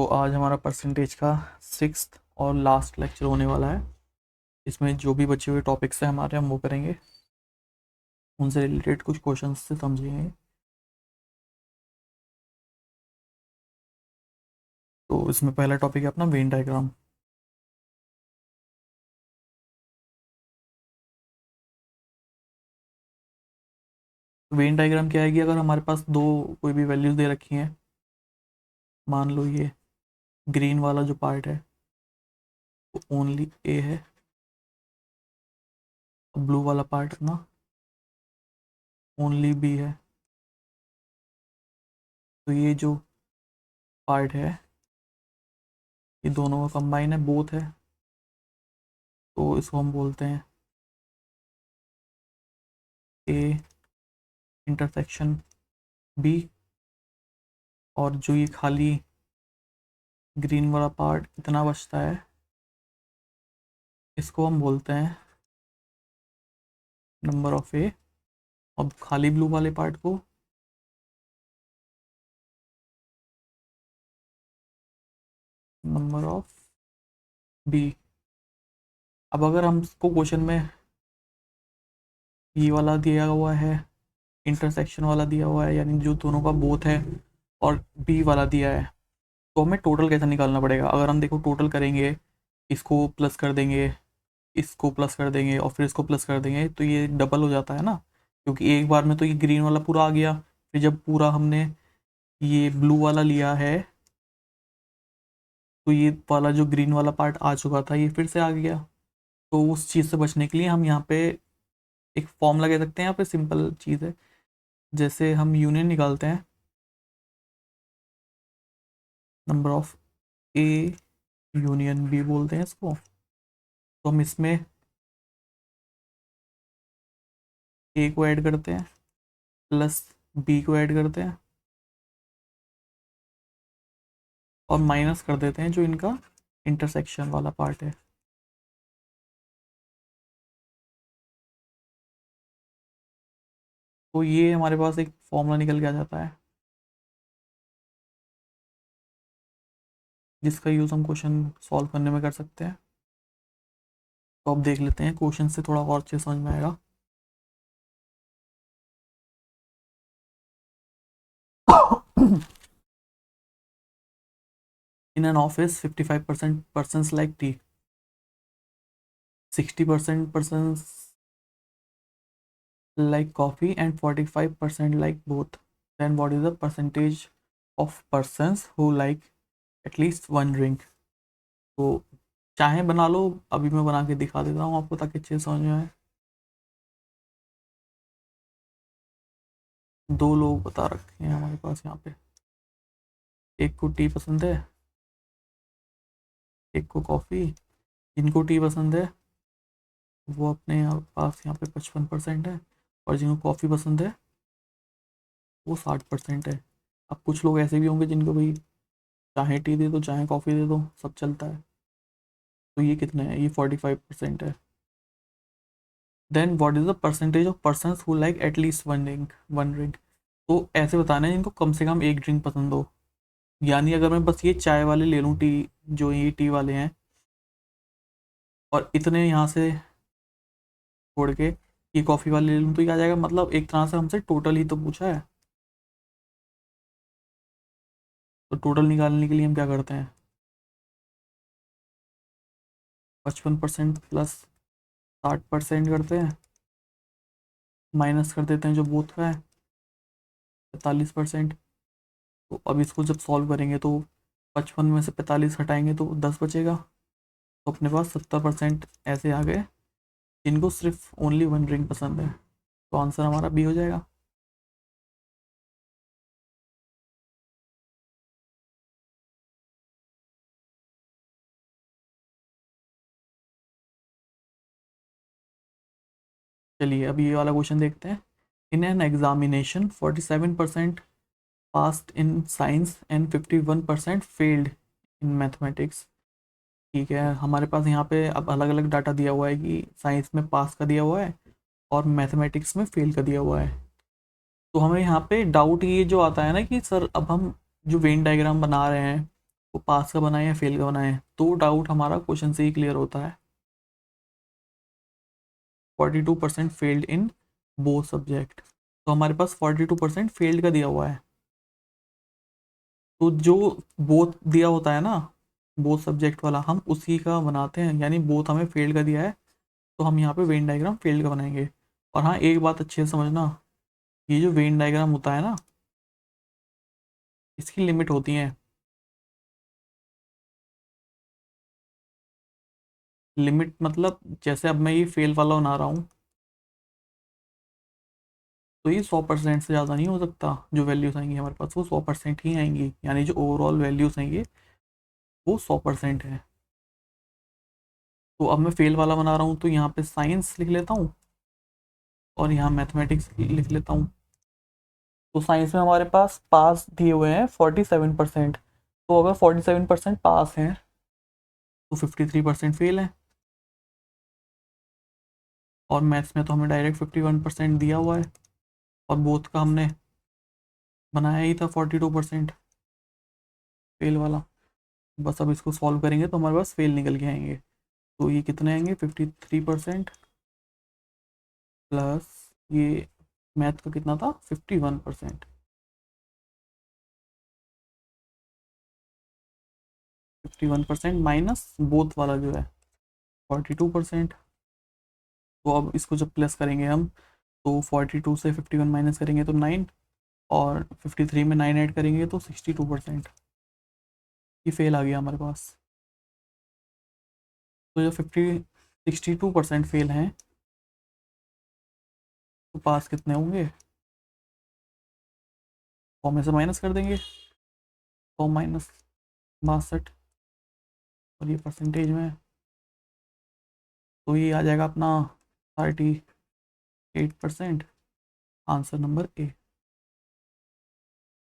तो आज हमारा परसेंटेज का 6th और लास्ट लेक्चर होने वाला है। इसमें जो भी बचे हुए टॉपिक्स हैं हमारे हम वो करेंगे, उनसे रिलेटेड कुछ क्वेश्चंस से समझेंगे। तो इसमें पहला टॉपिक है अपना वेन डायग्राम। वेन डायग्राम क्या है कि अगर हमारे पास दो कोई भी वैल्यूज दे रखी हैं, मान लो ये ग्रीन वाला जो पार्ट है वो ओनली ए है, ब्लू वाला पार्ट ना ओनली बी है। तो ये जो पार्ट है ये दोनों का कंबाइन है, बोथ है, तो इसको हम बोलते हैं ए इंटरसेक्शन बी। और जो ये खाली ग्रीन वाला पार्ट इतना बचता है इसको हम बोलते हैं नंबर ऑफ ए। अब खाली ब्लू वाले पार्ट को नंबर ऑफ बी। अब अगर हमको क्वेश्चन में ये वाला दिया हुआ है, इंटरसेक्शन वाला दिया हुआ है, यानी जो दोनों का बोथ है, और बी वाला दिया है, तो हमें टोटल कैसे निकालना पड़ेगा। अगर हम देखो टोटल करेंगे, इसको प्लस कर देंगे, इसको प्लस कर देंगे और फिर इसको प्लस कर देंगे, तो ये डबल हो जाता है ना, क्योंकि एक बार में तो ये ग्रीन वाला पूरा आ गया, फिर जब पूरा हमने ये ब्लू वाला लिया है तो ये वाला जो ग्रीन वाला पार्ट आ चुका था ये फिर से आ गया। तो उस चीज़ से बचने के लिए हम यहाँ पे एक फॉर्म लगा सकते हैं। यहाँ पे सिंपल चीज़ है, जैसे हम यूनियन निकालते हैं, number of A union B बोलते हैं इसको। तो हम इसमें ए को ऐड करते हैं प्लस बी को ऐड करते हैं और माइनस कर देते हैं जो इनका इंटरसेक्शन वाला पार्ट है। तो ये हमारे पास एक फॉर्मूला निकल के आ जाता है, जिसका यूज़ हम क्वेश्चन सॉल्व करने में कर सकते हैं। तो अब देख लेते हैं, क्वेश्चन से थोड़ा और अच्छे समझ में आएगा। In an office 55% persons like tea, 60% persons like coffee and 45% like both. Then what is the percentage of persons who like at least one drink? तो चाहे बना लो, अभी मैं बना के दिखा देता हूँ आपको ताकि अच्छे से समझ में आए। दो लोग बता रखे हैं हमारे पास यहाँ पे, एक को टी पसंद है, एक को कॉफ़ी। जिनको टी पसंद है वो अपने पास यहाँ पे 55% है, और जिनको कॉफ़ी पसंद है वो 60% है। अब कुछ लोग ऐसे भी होंगे जिनको भाई चाहे टी दे दो चाहे कॉफ़ी दे दो सब चलता है। तो ये कितने हैं, ये 45% है। Then what is the percentage of persons who like at least one drink. तो ऐसे बताना है जिनको कम से कम एक ड्रिंक पसंद हो। यानी अगर मैं बस ये चाय वाले ले लूँ, टी जो ये टी वाले हैं, और इतने यहाँ से छोड़ के ये कॉफ़ी वाले ले लूँ, तो क्या आ जाएगा, मतलब एक तरह से हमसे टोटल ही तो पूछा है। तो टोटल निकालने के लिए हम क्या करते हैं, 55% प्लस 60% करते हैं, माइनस कर देते हैं जो बूथ का है 45%। तो अब इसको जब सॉल्व करेंगे तो 55 में से 45 हटाएंगे तो 10 बचेगा। तो अपने पास 70% ऐसे आ गए जिनको सिर्फ ओनली वन ड्रिंक पसंद है। तो आंसर हमारा बी हो जाएगा। चलिए अब ये वाला क्वेश्चन देखते हैं। In an examination 47% passed in science and 51% failed in mathematics. ठीक है, हमारे पास यहाँ पे अब अलग अलग डाटा दिया हुआ है कि साइंस में पास का दिया हुआ है और मैथमेटिक्स में फेल का दिया हुआ है। तो हमें यहाँ पे डाउट ये जो आता है ना कि सर अब हम जो वेन डायग्राम बना रहे हैं वो पास का बनाए या फेल का बनाए, तो डाउट हमारा क्वेश्चन से ही क्लियर होता है। 42% फेल्ड इन बोथ सब्जेक्ट, तो हमारे पास 42% फेल्ड का दिया हुआ है। तो जो बोथ दिया होता है ना, बोथ सब्जेक्ट वाला, हम उसी का बनाते हैं, यानी बोथ हमें फेल्ड का दिया है तो हम यहाँ पे वेन डायग्राम फेल्ड का बनाएंगे। और हाँ, एक बात अच्छे से समझना, ये जो वेन डायग्राम होता है ना, इसकी लिमिट होती है। लिमिट मतलब जैसे अब मैं ये फेल वाला बना रहा हूँ, तो ये 100% से ज़्यादा नहीं हो सकता। जो वैल्यूज़ आएंगी हमारे पास वो 100% ही आएंगी, यानी जो ओवरऑल वैल्यूज़ आएंगे वो 100% है। तो अब मैं फेल वाला बना रहा हूँ, तो यहाँ पे साइंस लिख लेता हूँ और यहाँ मैथमेटिक्स लिख लेता हूँ। तो साइंस में हमारे पास पास दिए हुए हैं 47%, तो अगर 47% पास हैं तो 53% फेल हैं। और मैथ्स में तो हमें डायरेक्ट 51% दिया हुआ है, और बोथ का हमने बनाया ही था 42% फेल वाला। बस अब इसको सॉल्व करेंगे तो हमारे पास फेल निकल के आएंगे। तो ये कितने आएंगे, 53% प्लस ये मैथ का कितना था, 51%। 51% माइनस बोथ वाला जो है 42%। तो अब इसको जब प्लस करेंगे हम, तो 42 से 51 माइनस करेंगे तो 9, और 53 में 9 ऐड करेंगे तो 62%। ये फेल आ गया हमारे पास। तो जो 62% फेल हैं, तो पास कितने होंगे, 100 में से माइनस कर देंगे, 100 माइनस 62, और ये परसेंटेज में है, तो ये आ जाएगा अपना 38%। Answer number A.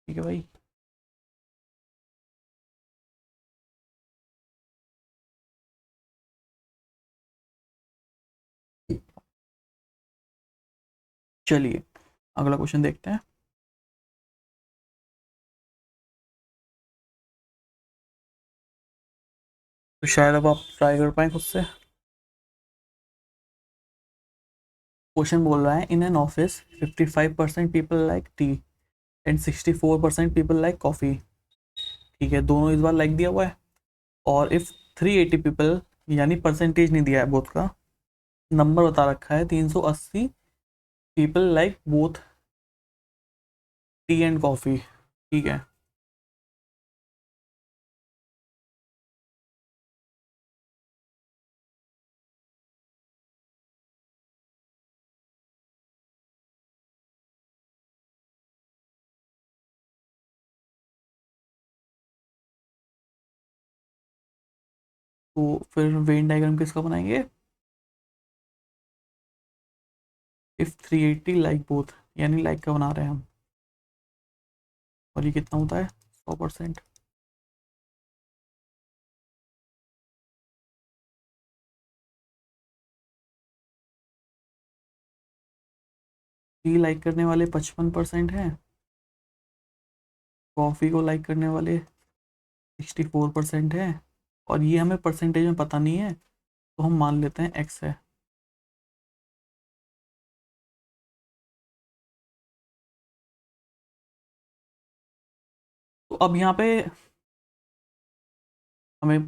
ठीक है भाई। चलिए अगला क्वेश्चन देखते हैं। तो शायद अब आप ट्राई कर पाए खुद से। क्वेश्चन बोल रहा है, in an office 55% people like T and 64% people like coffee. ठीक है, दोनों इस बार लाइक दिया हुआ है। और इफ़ 380 पीपल, यानी परसेंटेज नहीं दिया है बोथ का, नंबर बता रखा है 380 people like both T and coffee. ठीक है, तो फिर वेन डायग्राम किसका बनाएंगे, इफ़ 380 लाइक बोथ, यानी लाइक का बना रहे हैं हम। और ये कितना होता है, 100%। टी लाइक करने वाले 55% हैं, कॉफ़ी को लाइक करने वाले 64% हैं, और ये हमें परसेंटेज में पता नहीं है, तो हम मान लेते हैं एक्स है। तो अब यहाँ पे हमें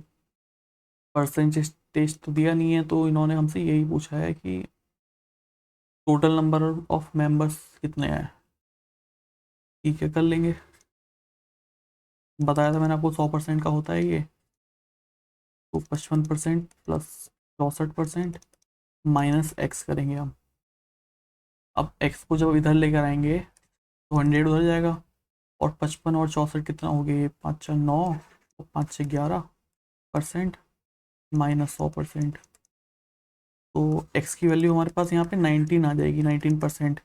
परसेंटेज टेस्ट तो दिया नहीं है, तो इन्होंने हमसे यही पूछा है कि टोटल नंबर ऑफ मेंबर्स कितने हैं। ठीक है, कर लेंगे। बताया था मैंने आपको 100% का होता है ये। तो 55% प्लस 64% माइनस एक्स करेंगे हम। अब एक्स को जब इधर लेकर आएंगे तो 100 उधर जाएगा, और 55 और 64 कितना हो गया, 5 4 9, और 5 6 11% माइनस 100%। तो एक्स की वैल्यू हमारे पास यहाँ पे 19 आ जाएगी, 19%।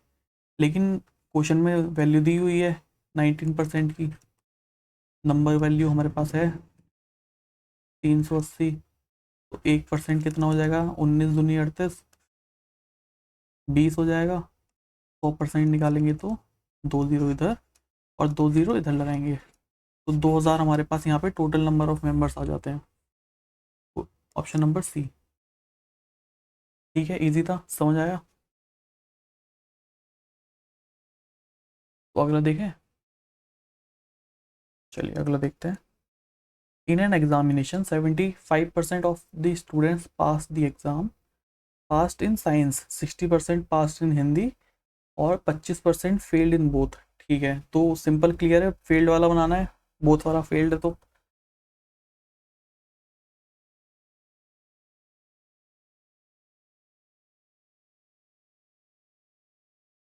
लेकिन क्वेश्चन में वैल्यू दी हुई है 19% की। नंबर वैल्यू हमारे पास है 380। तो 1% कितना हो जाएगा, 19 दूनी 38, 20 हो जाएगा। 100% निकालेंगे तो 2 0 इधर और 2 0 इधर लगाएंगे, तो 2000 हमारे पास यहाँ पे टोटल नंबर ऑफ मेंबर्स आ जाते हैं। Option number C. ठीक है, इजी था, समझ आया। तो अगला देखें। चलिए अगला देखते हैं। In an examination 75% of the students pass the exam, passed in science, 60% passed in Hindi और 25% फेल्ड इन बोथ। ठीक है, तो सिंपल क्लियर है, फेल्ड वाला बनाना है, बोथ वाला फेल्ड है तो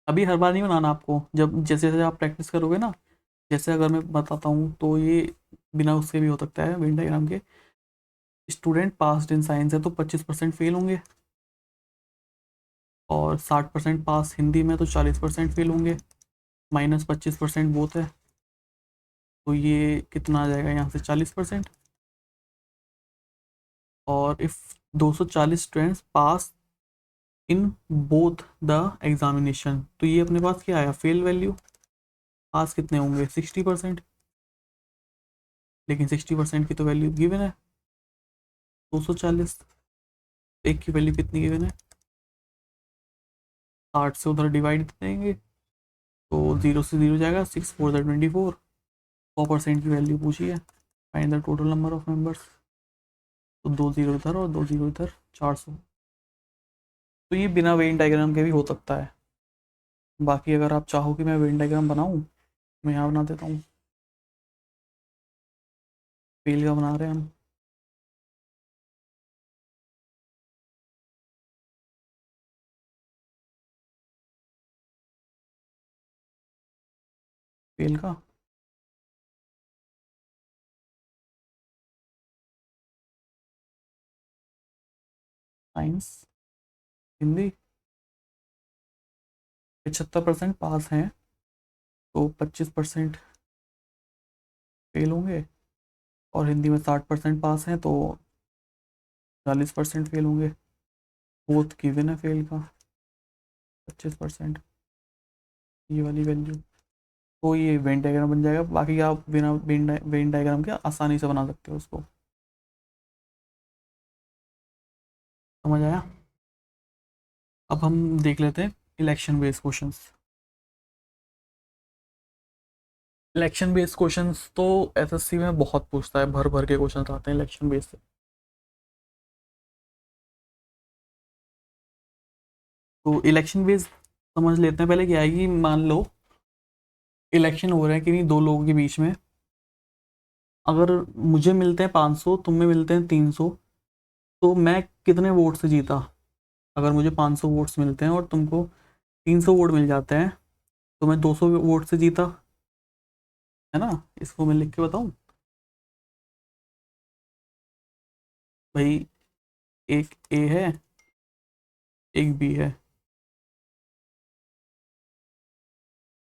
अभी हर बार नहीं बनाना आपको, जब जैसे जैसे आप प्रैक्टिस करोगे ना, जैसे अगर मैं बताता हूँ तो ये बिना उसके भी हो सकता है, वेन डायग्राम के। स्टूडेंट पास्ड इन साइंस है तो 25% फेल होंगे, और 60% पास हिंदी में तो 40% फेल होंगे, -25% बोथ है, तो ये कितना आ जाएगा यहाँ से 40%। और if 240 students pass in both the examination, तो ये अपने पास क्या आया, फेल वैल्यू। पास कितने होंगे 60%, लेकिन 60% की तो वैल्यू गिवन है 240, एक की वैल्यू कितनी गिवन है 60 से उधर डिवाइड देंगे तो 0 से 0 जाएगा, 6 4 24, 100% की वैल्यू पूछी है, find the total number of members. तो 2 0 इधर और 2 0 इधर, 400। तो ये बिना वेन डायग्राम के भी हो सकता है। बाकी अगर आप चाहो कि मैं वेन डायग्राम बनाऊँ, मैं यहाँ बना देता हूँ। फेल का बना रहे हैं हम। फेल का साइंस, हिंदी 75% पास हैं तो 25% फेल होंगे, और हिंदी में 60% पास हैं तो 40% फेल होंगे। बोथ गिवन है फेल का 25%, ये वाली वैल्यू। तो ये वेन डायग्राम बन जाएगा, बाकी आप बिना वेन डायग्राम के आसानी से बना सकते हो उसको। समझ आया। अब हम देख लेते हैं election based questions. Election based questions तो एसएससी में बहुत पूछता है, भर भर के क्वेश्चंस आते हैं इलेक्शन बेस्ड। तो इलेक्शन बेस्ड समझ लेते हैं पहले क्या है कि मान लो इलेक्शन हो रहा है कि नहीं दो लोगों के बीच में, अगर मुझे मिलते हैं 500, तुम्हें मिलते हैं 300, तो मैं कितने वोट से जीता। अगर मुझे 500 वोट्स मिलते हैं और तुमको 300 वोट मिल जाते हैं, तो मैं 200 वोट से जीता, है ना। इसको मैं लिख के बताऊं भाई, एक ए है, एक बी है,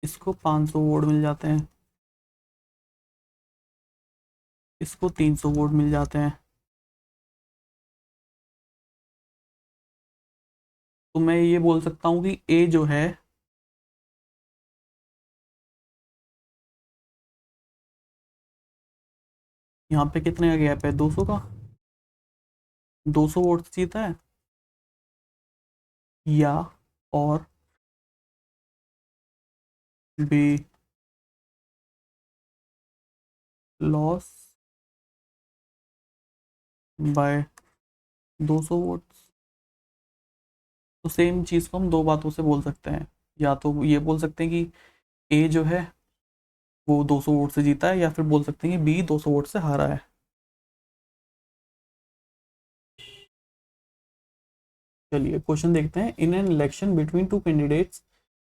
इसको 500 वोट मिल जाते हैं, इसको 300 वोट मिल जाते हैं, तो मैं ये बोल सकता हूँ कि ए जो है, यहाँ पे कितने का गैप है 200 का, 200 वोट से जीता है, या और बी लॉस बाय 200 वोट। तो सेम चीज़ को हम दो बातों से बोल सकते हैं, या तो ये बोल सकते हैं कि ए जो है वो 200 वोट से जीता है, या फिर बोल सकते हैं कि बी 200 वोट से हारा है। चलिए क्वेश्चन देखते हैं। In an election between two candidates,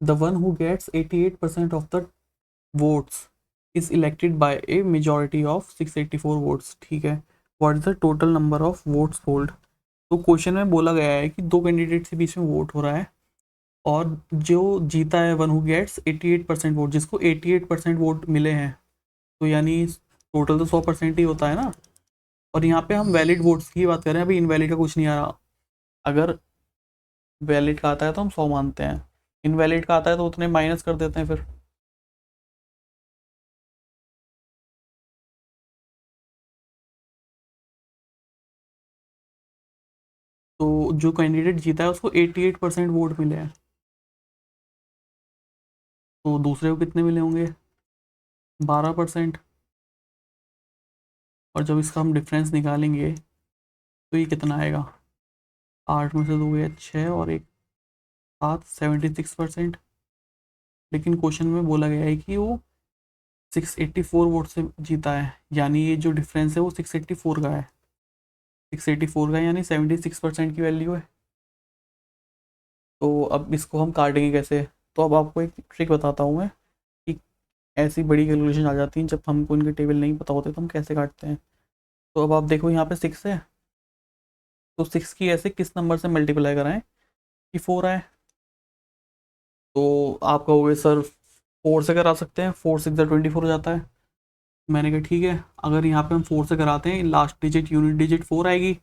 the one who gets 88% of the votes is elected by a majority of 684 votes. ठीक है, what is the total number of votes polled. तो question में बोला गया है कि दो कैंडिडेट के बीच में वोट हो रहा है, और जो जीता है वन हु गेट्स 88% वोट, जिसको 88% वोट मिले हैं, तो यानी टोटल तो 100% ही होता है ना। और यहाँ पे हम वैलिड वोट्स की बात कर रहे हैं, अभी इनवैलिड का कुछ नहीं आ रहा। अगर वैलिड का आता है तो हम 100 मानते हैं, इनवैलिड का आता है तो उतने माइनस कर देते हैं फिर। तो जो कैंडिडेट जीता है उसको 88% वोट मिले हैं। तो दूसरे को कितने मिले होंगे? 12%। और जब इसका हम डिफरेंस निकालेंगे तो ये कितना आएगा? 8 में से 2 गया 6 और एक 7, 76%। लेकिन क्वेश्चन में बोला गया है कि वो 684 वोट से जीता है, यानी ये जो डिफरेंस है वो 684 का है। 684 का यानी 76% की वैल्यू है। तो अब इसको हम काटेंगे कैसे? तो अब आपको एक ट्रिक बताता हूँ मैं कि ऐसी बड़ी कैलकुलेशन आ जाती हैं जब हमको इनके टेबल नहीं पता होते तो हम कैसे काटते हैं। तो अब आप देखो यहाँ पे 6 है, तो 6 की ऐसे किस नंबर से मल्टीप्लाई कराएं कि 4 आए? तो आप कहोगे सर 4 से करा सकते हैं, 4 6 24 हो जाता है। मैंने कहा ठीक है, अगर यहाँ पे हम 4 से कराते हैं लास्ट डिजिट यूनिट डिजिट 4 आएगी।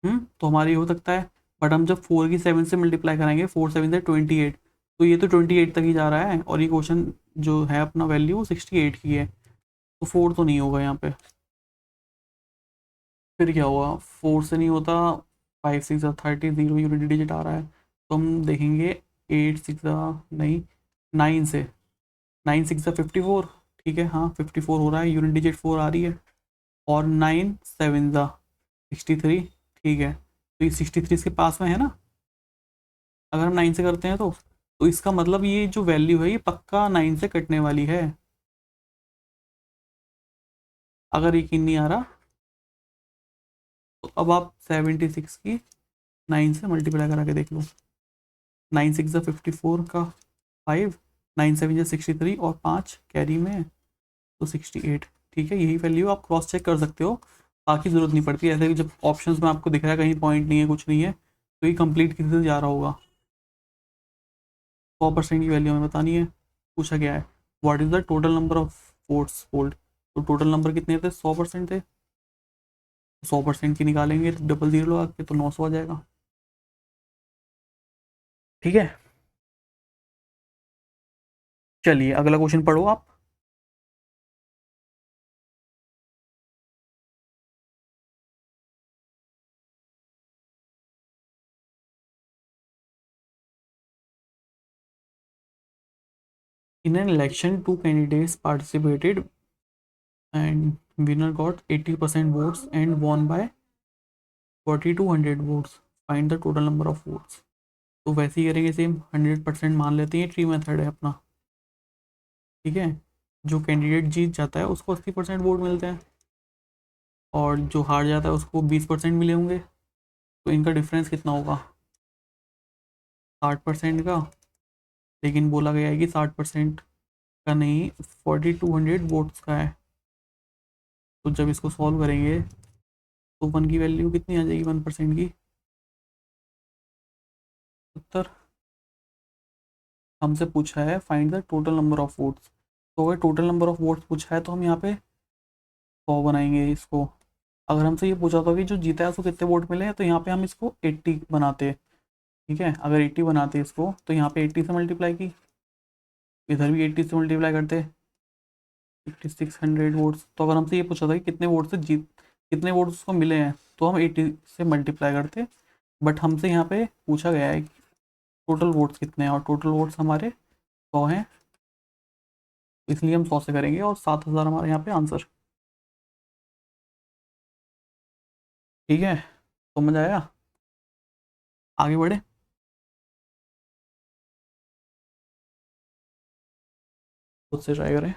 तो हमारी हो सकता है। बट हम जब 4 की 7 से मल्टीप्लाई कराएंगे, 4 7 से 28, तो ये तो 28 तक ही जा रहा है और ये क्वेश्चन जो है अपना वैल्यू 68 की है, तो 4 तो नहीं होगा यहाँ पे। फिर क्या हुआ? 4 से नहीं होता, 5 6 30, 0 यूनिट डिजिट आ रहा है, तो हम देखेंगे 8 6 नहीं, 9 से। 9 6 54, ठीक है, हाँ 54 हो रहा है, यूनिट डिजिट 4 आ रही है। और 9 7 63, ठीक है, तो ये 63 इसके पास में है ना। अगर हम 9 से करते हैं तो इसका मतलब ये जो वैल्यू है ये पक्का 9 से कटने वाली है। अगर यकीन नहीं आ रहा तो अब आप 76 की 9 से मल्टीप्लाई करा के देख लो। 9 6 54 का 5, 9 7 63 और 5 कैरी में है, तो 68। ठीक है, यही वैल्यू आप क्रॉस चेक कर सकते हो, बाकी ज़रूरत नहीं पड़ती। ऐसे कि जब ऑप्शंस में आपको दिख रहा है कहीं पॉइंट नहीं है कुछ नहीं है, तो ये कंप्लीट किसी से जा रहा होगा। 100% की वैल्यू हमें बतानी है। पूछा गया है what is the total number of votes polled. तो टोटल नंबर कितने थे? 100% थे। 100% की निकालेंगे तो डबल जीरो लगा के तो 900 आ जाएगा। ठीक है, चलिए अगला क्वेश्चन पढ़ो आप। In an election, two candidates participated and winner got 80% votes and won by 4200 votes. Find the total number of votes. तो वैसे ही करेंगे सेम, 100% मान लेते हैं, ट्री मेथड है अपना। ठीक है, जो कैंडिडेट जीत जाता है उसको 80% वोट मिलते हैं और जो हार जाता है उसको 20% मिले होंगे। तो इनका डिफरेंस कितना होगा? 60% का। लेकिन बोला गया है कि 60% का नहीं, 4200 वोट्स का है। तो जब इसको सॉल्व करेंगे तो 1 की वैल्यू कितनी आ जाएगी? 1% की 70। हमसे पूछा है find the total number of votes. तो अगर टोटल नंबर ऑफ वोट्स पूछा है तो हम यहाँ पे 100 बनाएंगे इसको। अगर हमसे ये पूछा था कि जो जीता है उसको कितने वोट मिले हैं, तो यहाँ पे हम इसको 80 बनाते। ठीक है, अगर 80 बनाते इसको तो यहाँ पे 80 से मल्टीप्लाई की, इधर भी 80 से मल्टीप्लाई करते, 5600 वोट्स। तो अगर हमसे ये पूछा था कि कितने वोट से जीत, कितने वोट्स उसको मिले हैं, तो हम 80 से मल्टीप्लाई करते। बट हमसे यहाँ पे पूछा गया है कि टोटल वोट्स कितने हैं, और टोटल वोट्स हमारे 100 हैं, इसलिए हम 100 से करेंगे और 7000 हमारे यहाँ पे आंसर। ठीक है, तो मजा आया। आगे बढ़े। खुद से ट्राई करें।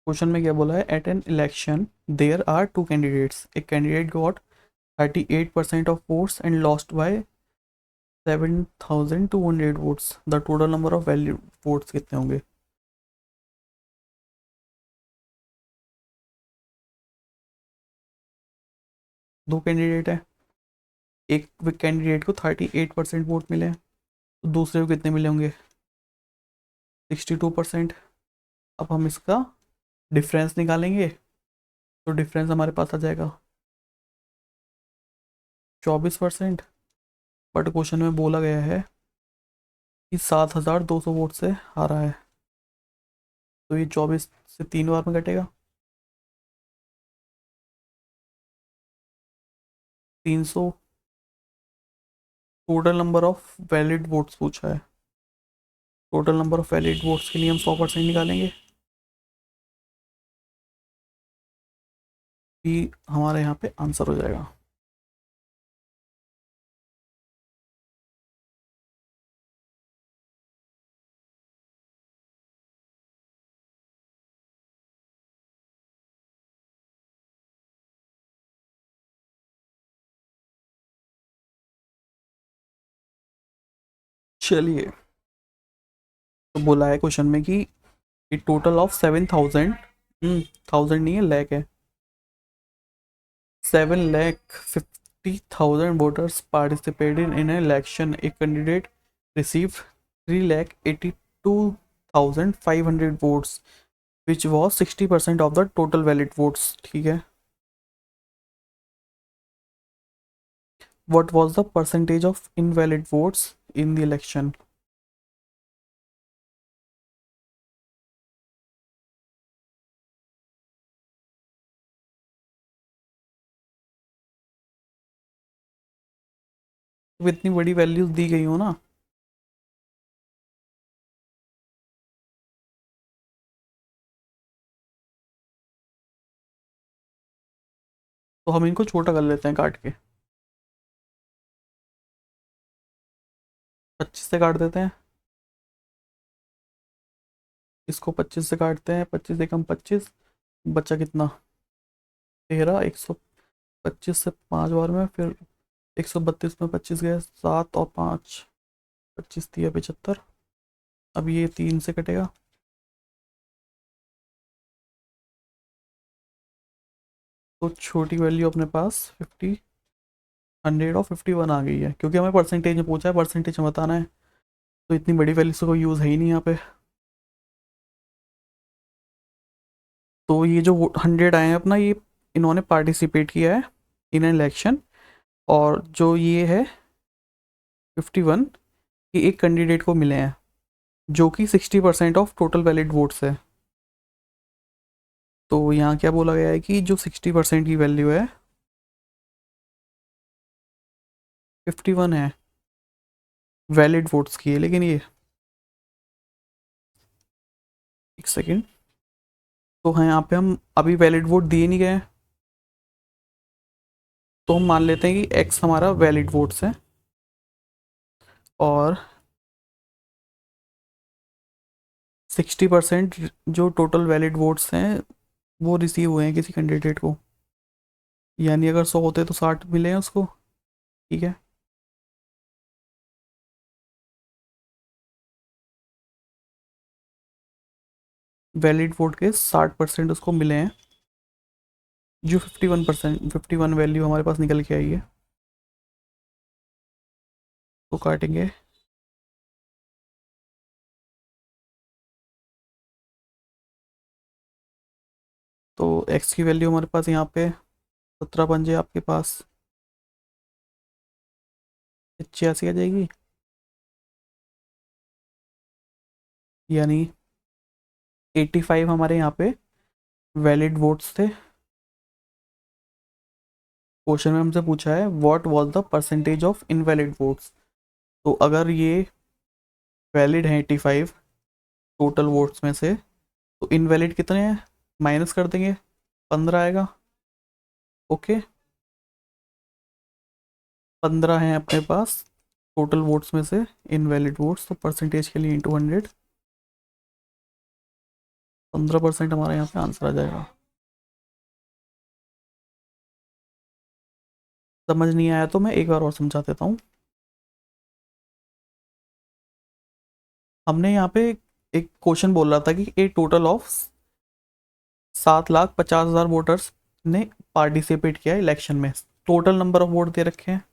क्वेश्चन में क्या बोला है? At an election there are two candidates, a candidate got 38% of votes and lost by 7200 votes, the total number of valid votes कितने होंगे? दो कैंडिडेट है, एक कैंडिडेट को 38% वोट मिले हैं तो दूसरे को कितने मिले होंगे? 62%। अब हम इसका डिफरेंस निकालेंगे, तो डिफरेंस हमारे पास आ जाएगा 24%। बट क्वेश्चन में बोला गया है कि 7200 वोट से हारा है, तो ये 24 से 3 बार में कटेगा। 300। Total number of valid votes पूछा है, total number of valid votes के लिए हम 100% निकालेंगे, कि हमारे यहाँ पे आंसर हो जाएगा। चलिए, तो बोला है क्वेश्चन में कि टोटल ऑफ 7,000, 1000 नहीं है, लैख है, 7,50,000 voters participated in an election. A candidate received 3,82,500 votes, which was 60% of the total valid votes. ठीक है. What was the percentage of invalid votes in the election? तो इतनी बड़ी वैल्यूज दी गई हो ना, तो हम इनको छोटा कर लेते हैं काट के, 25 से काट देते हैं, इसको 25 से काटते हैं, 25 एकम 25, बचा कितना? 13। 125 से 5 बार में, फिर 132 में 25 गए, 7 और 5, 25 × 75। अब ये 3 से कटेगा, तो छोटी वैल्यू अपने पास 50, 100 और 51 आ गई है, क्योंकि हमें परसेंटेज में पूछा है, परसेंटेज में बताना है, तो इतनी बड़ी वैल्यू से कोई यूज़ है ही नहीं यहाँ पे। तो ये जो 100 आए हैं अपना, ये इन्होंने पार्टिसिपेट किया है इन एन इलेक्शन, और जो ये है 51, ये एक कैंडिडेट को मिले हैं, जो कि 60% ऑफ टोटल वैलिड वोट्स है। तो यहाँ क्या बोला गया है कि जो 60% की वैल्यू है 51 है वैलिड वोट्स की है, लेकिन ये, एक सेकेंड, तो हाँ यहाँ पे हम अभी वैलिड वोट दिए नहीं गए हैं, तो हम मान लेते हैं कि एक्स हमारा वैलिड वोट्स है, और 60% जो टोटल वैलिड वोट्स हैं वो रिसीव हुए हैं किसी कैंडिडेट को, यानी अगर 100 होते तो 60 मिले हैं उसको। ठीक है, वैलिड वोट के 60% उसको मिले हैं, जो 51%, 51 वैल्यू हमारे पास निकल के आई है, तो काटेंगे, तो एक्स की वैल्यू हमारे पास यहाँ पे 17 पंजे आपके पास 86 आ जाएगी, यानी 85 हमारे यहाँ पे वैलिड वोट्स थे। क्वेश्चन में हमसे पूछा है what was the percentage of invalid votes, तो अगर ये वैलिड है 85 टोटल वोट्स में से, तो इनवैलिड कितने हैं, माइनस कर देंगे, 15 आएगा। ओके, 15 हैं अपने पास टोटल वोट्स में से इनवैलिड वोट्स, तो परसेंटेज के लिए इंटू 100, 15% हमारा यहाँ पे आंसर आ जाएगा। समझ नहीं आया तो मैं एक बार और समझा देता हूँ। हमने यहाँ पे एक क्वेश्चन बोल रहा था कि ए टोटल ऑफ 7,50,000 वोटर्स ने पार्टिसिपेट किया इलेक्शन में, टोटल नंबर ऑफ वोट दे रखे हैं,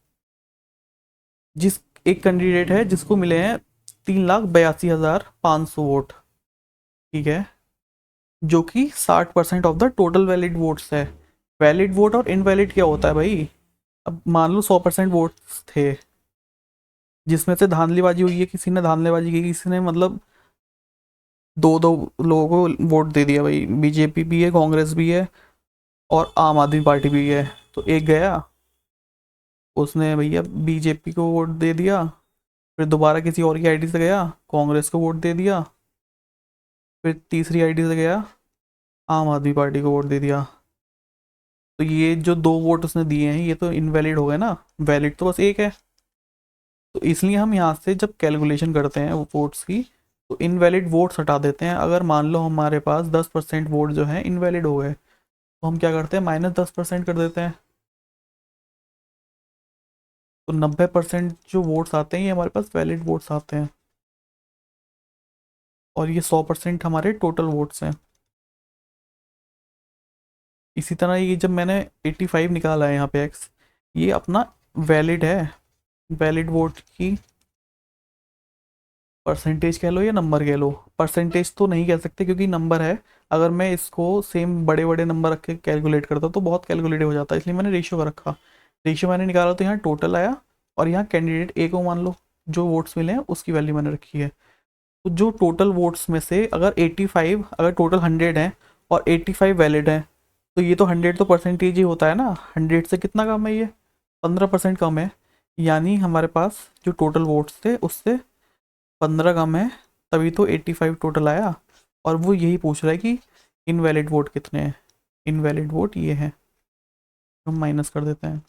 जिस एक कैंडिडेट है जिसको मिले हैं 3,82,500 वोट, ठीक है, जो कि 60% of the total valid votes है। वैलिड वोट और इनवैलिड क्या होता है भाई? अब मान लो 100% वोट्स थे, जिसमें से धांधलीबाजी हुई है, किसी ने धांधलीबाजी की, किसी ने मतलब दो दो लोगों को वोट दे दिया भाई, बीजेपी भी है, कांग्रेस भी है और आम आदमी पार्टी भी है। तो एक गया, उसने भैया बीजेपी को वोट दे दिया, फिर दोबारा किसी और की आईडी से गया, कांग्रेस को वोट दे दिया, फिर तीसरी आईडी से गया, आम आदमी पार्टी को वोट दे दिया। तो ये जो दो वोट उसने दिए हैं ये तो इनवैलिड हो गए ना, वैलिड तो बस एक है। तो इसलिए हम यहाँ से जब कैलकुलेशन करते हैं वोट्स की, तो इनवैलिड वोट्स हटा देते हैं। अगर मान लो हमारे पास 10% वोट जो है इनवैलिड हो गए, तो हम क्या करते हैं, -10% कर देते हैं। तो 90% जो वोट्स आते हैं ये हमारे पास वैलिड वोट्स आते हैं, और ये 100% हमारे टोटल वोट्स हैं। इसी तरह ये जब मैंने 85 निकाला है यहाँ पे एक्स, ये अपना वैलिड है, वैलिड वोट की परसेंटेज कह लो या नंबर कह लो। परसेंटेज तो नहीं कह सकते क्योंकि नंबर है। अगर मैं इसको सेम बड़े बड़े नंबर रख के कैलकुलेट करता तो बहुत कैलकुलेट हो जाता, इसलिए मैंने रेशियो का रखा। रेशियो मैंने निकाला तो यहाँ टोटल आया, और यहाँ कैंडिडेट ए को मान लो जो वोट्स मिले हैं उसकी वैल्यू मैंने रखी है। तो जो टोटल वोट्स में से अगर 85, अगर टोटल 100 है और 85 वैलिड है, तो ये तो 100 तो परसेंटेज ही होता है ना, 100 से कितना कम है ये, 15% कम है। यानी हमारे पास जो टोटल वोट्स थे उससे 15 कम है, तभी तो 85 टोटल आया। और वो यही पूछ रहा है कि इनवैलिड वोट कितने हैं। इनवैलिड वोट ये है, हम माइनस कर देते हैं।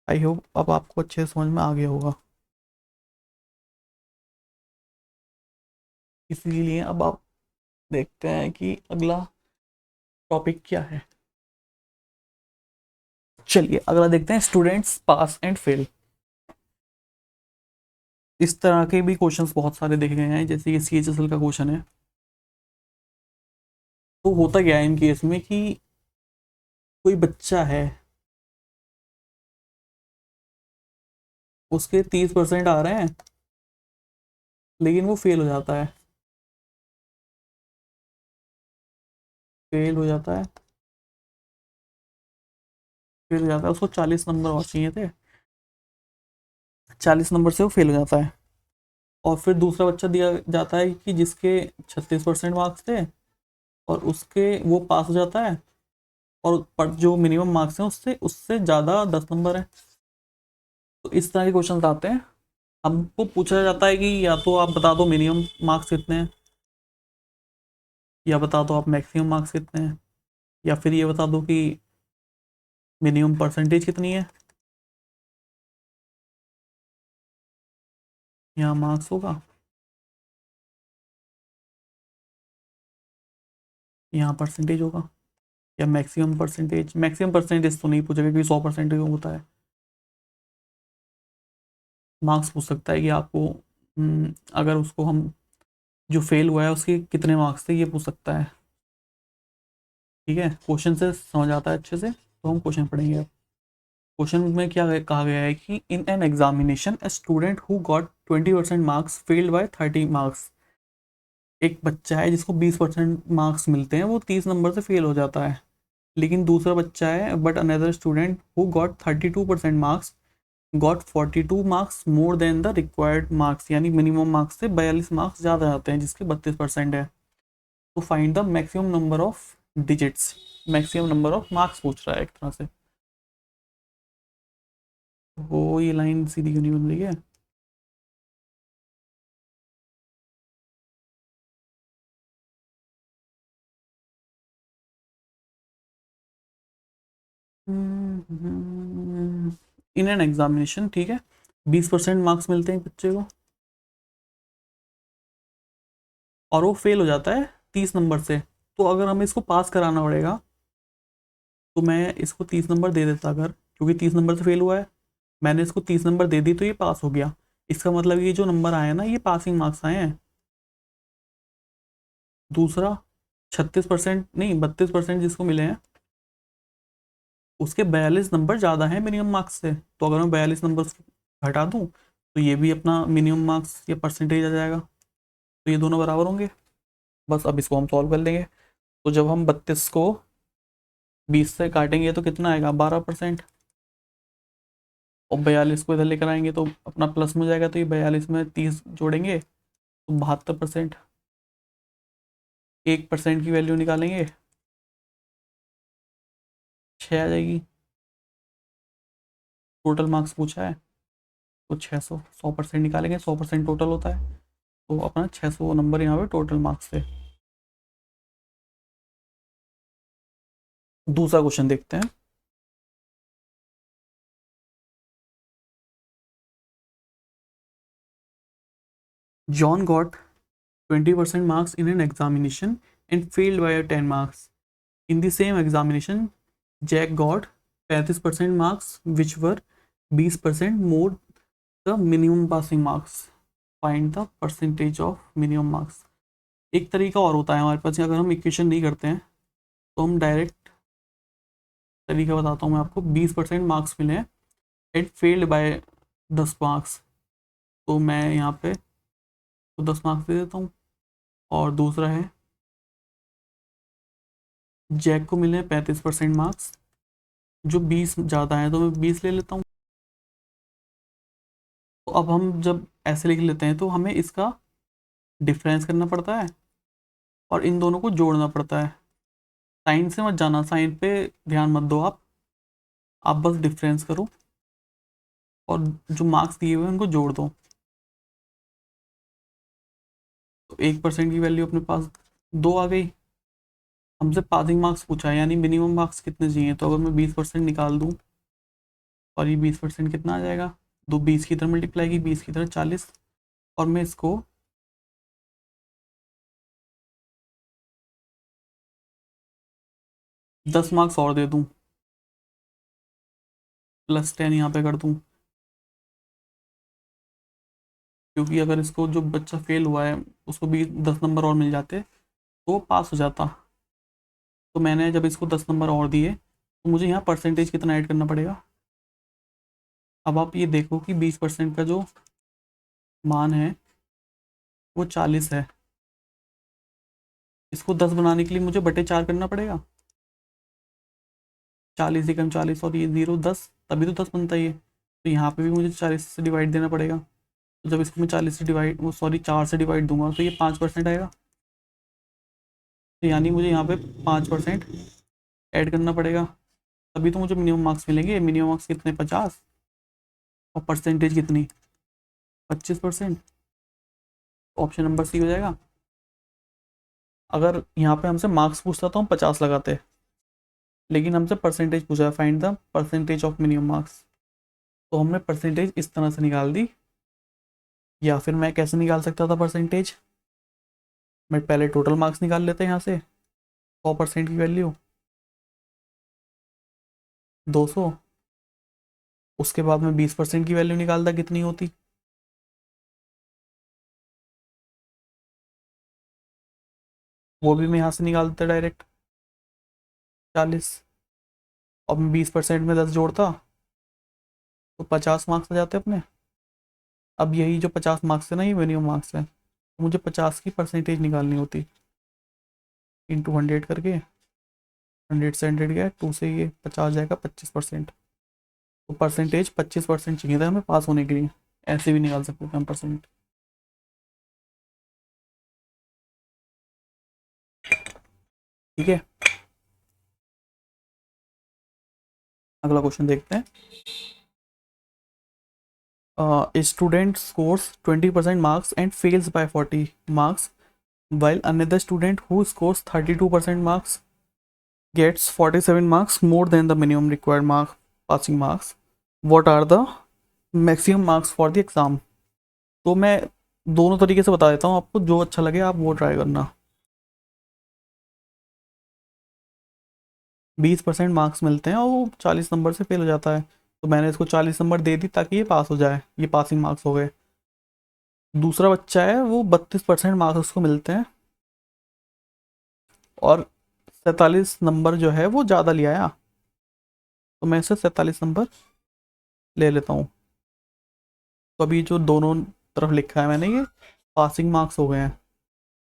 आई होप अब आपको अच्छे से समझ में आ गया होगा। इसीलिए अब आप देखते हैं कि अगला टॉपिक क्या है। चलिए अगला देखते हैं, स्टूडेंट्स पास एंड फेल। इस तरह के भी क्वेश्चंस बहुत सारे देखे गए हैं, जैसे ये CHSL का क्वेश्चन है। तो होता क्या है इन केस में कि कोई बच्चा है, उसके 30% आ रहे हैं, लेकिन वो फेल हो जाता है, फेल हो जाता है, फेल हो जाता है। उसको 40 नंबर और चाहिए थे, 40 नंबर से वो फेल हो जाता है। और फिर दूसरा बच्चा दिया जाता है कि जिसके 36% मार्क्स थे, और उसके वो पास हो जाता है, और पर जो मिनिमम मार्क्स हैं उससे उससे ज़्यादा 10 नंबर है। तो इस तरह के क्वेश्चन आते हैं। हमको पूछा जाता है कि या तो आप बता दो मिनिमम मार्क्स कितने हैं, या बता दो आप मैक्सिमम मार्क्स कितने हैं, या फिर ये बता दो कि मिनिमम परसेंटेज कितनी है। यहाँ मार्क्स होगा, यहाँ परसेंटेज होगा, या मैक्सिमम परसेंटेज। मैक्सिमम परसेंटेज तो नहीं पूछेगा क्योंकि 100% होता है। मार्क्स पूछ सकता है कि आपको अगर उसको हम जो फेल हुआ है उसके कितने मार्क्स थे, ये पूछ सकता है। ठीक है, क्वेश्चन से समझ आता है अच्छे से, तो हम क्वेश्चन पढ़ेंगे अब। क्वेश्चन में क्या कहा गया है कि in an examination a student who got 20% marks failed by 30 marks. एक बच्चा है जिसको 20% मार्क्स मिलते हैं, वो 30 नंबर से फेल हो जाता है। लेकिन दूसरा बच्चा है, but another student who got 32% marks got 42 marks more than the required marks, यानी मिनिमम मार्क्स से 42 मार्क्स ज़्यादा आते हैं, जिसके 32% है। तो find the maximum number of digits, maximum number of marks पूछ रहा है एक तरह से। वो ये लाइन सीधी क्यों नहीं बन रही है? इन एन एग्जामिनेशन, ठीक है, 20% मार्क्स मिलते हैं बच्चे को, और वो फेल हो जाता है 30 नंबर से। तो अगर हमें इसको पास कराना पड़ेगा, तो मैं इसको 30 नंबर दे देता, अगर क्योंकि 30 नंबर से फेल हुआ है, मैंने इसको 30 नंबर दे दी तो ये पास हो गया। इसका मतलब ये जो नंबर आए ना ये पासिंग मार्क्स आए हैं। दूसरा 36% नहीं 32% जिसको मिले हैं, उसके 42 नंबर ज़्यादा हैं मिनिमम मार्क्स से। तो अगर मैं 42 नंबर हटा दूँ तो ये भी अपना मिनिमम मार्क्स या परसेंटेज आ जाएगा, तो ये दोनों बराबर होंगे। बस अब इसको हम सॉल्व कर लेंगे। तो जब हम 32 को 20 से काटेंगे तो कितना आएगा, 12%। और 42 को इधर लेकर आएंगे तो अपना प्लस में हो जाएगा, तो ये 42 में 30 जोड़ेंगे तो 72%। 1% की वैल्यू निकालेंगे 6 आ जाएगी। टोटल मार्क्स पूछा है तो 600, 100% निकालेंगे, 100% टोटल होता है, तो अपना 600 नंबर यहाँ पे टोटल मार्क्स थे। दूसरा क्वेश्चन देखते हैं। John got 20% marks in an examination and failed by 10 marks. In the same examination, Jack got 35% marks, which were 20% more the minimum passing marks. Find the percentage of minimum marks. एक तरीका और होता है हमारे पास, अगर हम इक्वेशन नहीं करते हैं तो हम डायरेक्ट तरीका बताता हूँ मैं आपको। 20% मार्क्स मिले हैं एंड फेल्ड बाय 10 मार्क्स, तो मैं यहाँ पे तो 10 मार्क्स दे देता हूँ। और दूसरा है जैक को मिले 35% मार्क्स, जो 20 ज़्यादा है तो मैं 20 ले लेता हूँ। तो अब हम जब ऐसे लिख लेते हैं तो हमें इसका डिफरेंस करना पड़ता है और इन दोनों को जोड़ना पड़ता है। साइन से मत जाना, साइन पे ध्यान मत दो आप बस डिफरेंस करो और जो मार्क्स दिए हुए हैं उनको जोड़ दो। तो 1% की वैल्यू अपने पास 2 आ गई। हमसे पासिंग मार्क्स पूछा है, यानी मिनिमम मार्क्स कितने चाहिए, तो अगर मैं 20% निकाल दूँ और ये 20% कितना आ जाएगा, 20 की तरह मल्टीप्लाई की, 20 की तरह 40, और मैं इसको 10 मार्क्स और दे दूँ, +10 यहाँ पे कर दूँ, क्योंकि अगर इसको जो बच्चा फेल हुआ है उसको भी 10 नंबर और मिल जाते तो वो पास हो जाता। तो मैंने जब इसको 10 नंबर और दिए तो मुझे यहाँ परसेंटेज कितना ऐड करना पड़ेगा। अब आप ये देखो कि 20% का जो मान है वो 40 है, इसको 10 बनाने के लिए मुझे बटे 4 करना पड़ेगा। 40 एकम 40 और ये 0 10, तभी तो 10 बनता ही है। तो यहाँ पे भी मुझे 40 से डिवाइड देना पड़ेगा। तो जब इसको मैं 40 से डिवाइड, वो सॉरी 4 से डिवाइड दूंगा तो ये 5% आएगा। तो यानी मुझे यहाँ पे 5% ऐड करना पड़ेगा, तभी तो मुझे मिनिमम मार्क्स मिलेंगे। मिनिमम मार्क्स कितने, 50, और परसेंटेज कितनी, 25%। ऑप्शन नंबर सी हो जाएगा। अगर यहाँ पे हमसे मार्क्स पूछता तो हम 50 लगाते, लेकिन हमसे परसेंटेज पूछा है, find the percentage of minimum marks, तो हमने परसेंटेज इस तरह से निकाल दी। या फिर मैं कैसे निकाल सकता था परसेंटेज, मैं पहले टोटल मार्क्स निकाल लेते हैं यहाँ से, 100% की वैल्यू 200, उसके बाद में 20% की वैल्यू निकालता कितनी होती, वो भी मैं यहाँ से निकाल देता डायरेक्ट 40। अब मैं 20% में 10 जोड़ता तो 50 मार्क्स आ जाते अपने। अब यही जो 50 मार्क्स है ना, ये मिनिमम मार्क्स है, तो मुझे 50 की परसेंटेज निकालनी होती, इंटू 100 करके, 100 से 100 गया, 2 से ये 50 जाएगा, 25%। तो परसेंटेज 25% चाहिए था हमें पास होने के लिए, ऐसे भी निकाल सकते थे हम परसेंट। ठीक है, अगला क्वेश्चन देखते हैं। Student scores 20% marks and fails by 40 marks, while another student who scores 32% marks gets 47 marks more than the minimum required mark passing marks. What are the maximum marks for the exam? तो मैं दोनों तरीके से बता देता हूँ आपको, जो अच्छा लगे आप वो ट्राई करना। 20% मार्क्स मिलते हैं और वो 40 नंबर से फेल हो जाता है, तो मैंने इसको 40 नंबर दे दी ताकि ये पास हो जाए, ये पासिंग मार्क्स हो गए। दूसरा बच्चा है वो 32% मार्क्स उसको मिलते हैं और 47 नंबर जो है वो ज़्यादा ले आया, तो मैं इसे 47 नंबर ले लेता हूँ। तो अभी जो दोनों तरफ लिखा है मैंने, ये पासिंग मार्क्स हो गए हैं।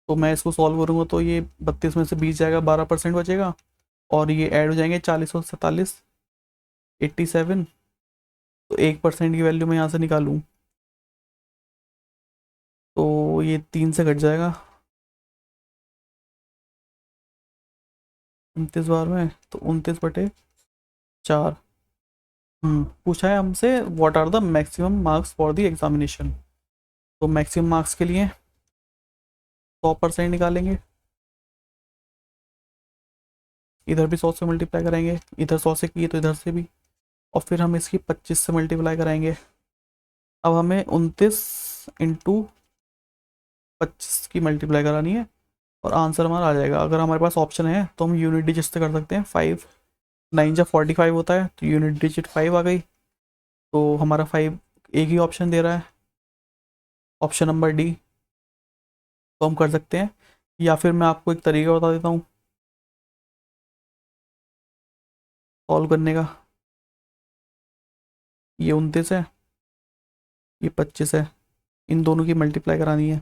तो मैं इसको सॉल्व करूँगा तो ये 32 में से 20 जाएगा, 12% बचेगा। और ये ऐड हो जाएंगे 40 और 47, 87। तो 1% की वैल्यू मैं यहाँ से निकालूँ तो ये 3 से घट जाएगा 29 बार में, तो 29/4। पूछा है हमसे what are the maximum marks for the examination. तो मैक्सिमम मार्क्स के लिए 100% निकालेंगे, इधर भी 100 से मल्टीप्लाई करेंगे, इधर 100 से किए तो इधर से भी, और फिर हम इसकी 25 से मल्टीप्लाई कराएंगे। अब हमें 29 × 25 की मल्टीप्लाई करानी है और आंसर हमारा आ जाएगा। अगर हमारे पास ऑप्शन है तो हम यूनिट डिजिट से कर सकते हैं। 5 9 × 45 होता है, तो यूनिट डिजिट 5 आ गई। तो हमारा 5 एक ही ऑप्शन दे रहा है, ऑप्शन नंबर डी। तो हम कर सकते हैं, या फिर मैं आपको एक तरीका बता देता हूँ सॉल्व करने का। ये 29 है, ये 25 है, इन दोनों की मल्टीप्लाई करानी है।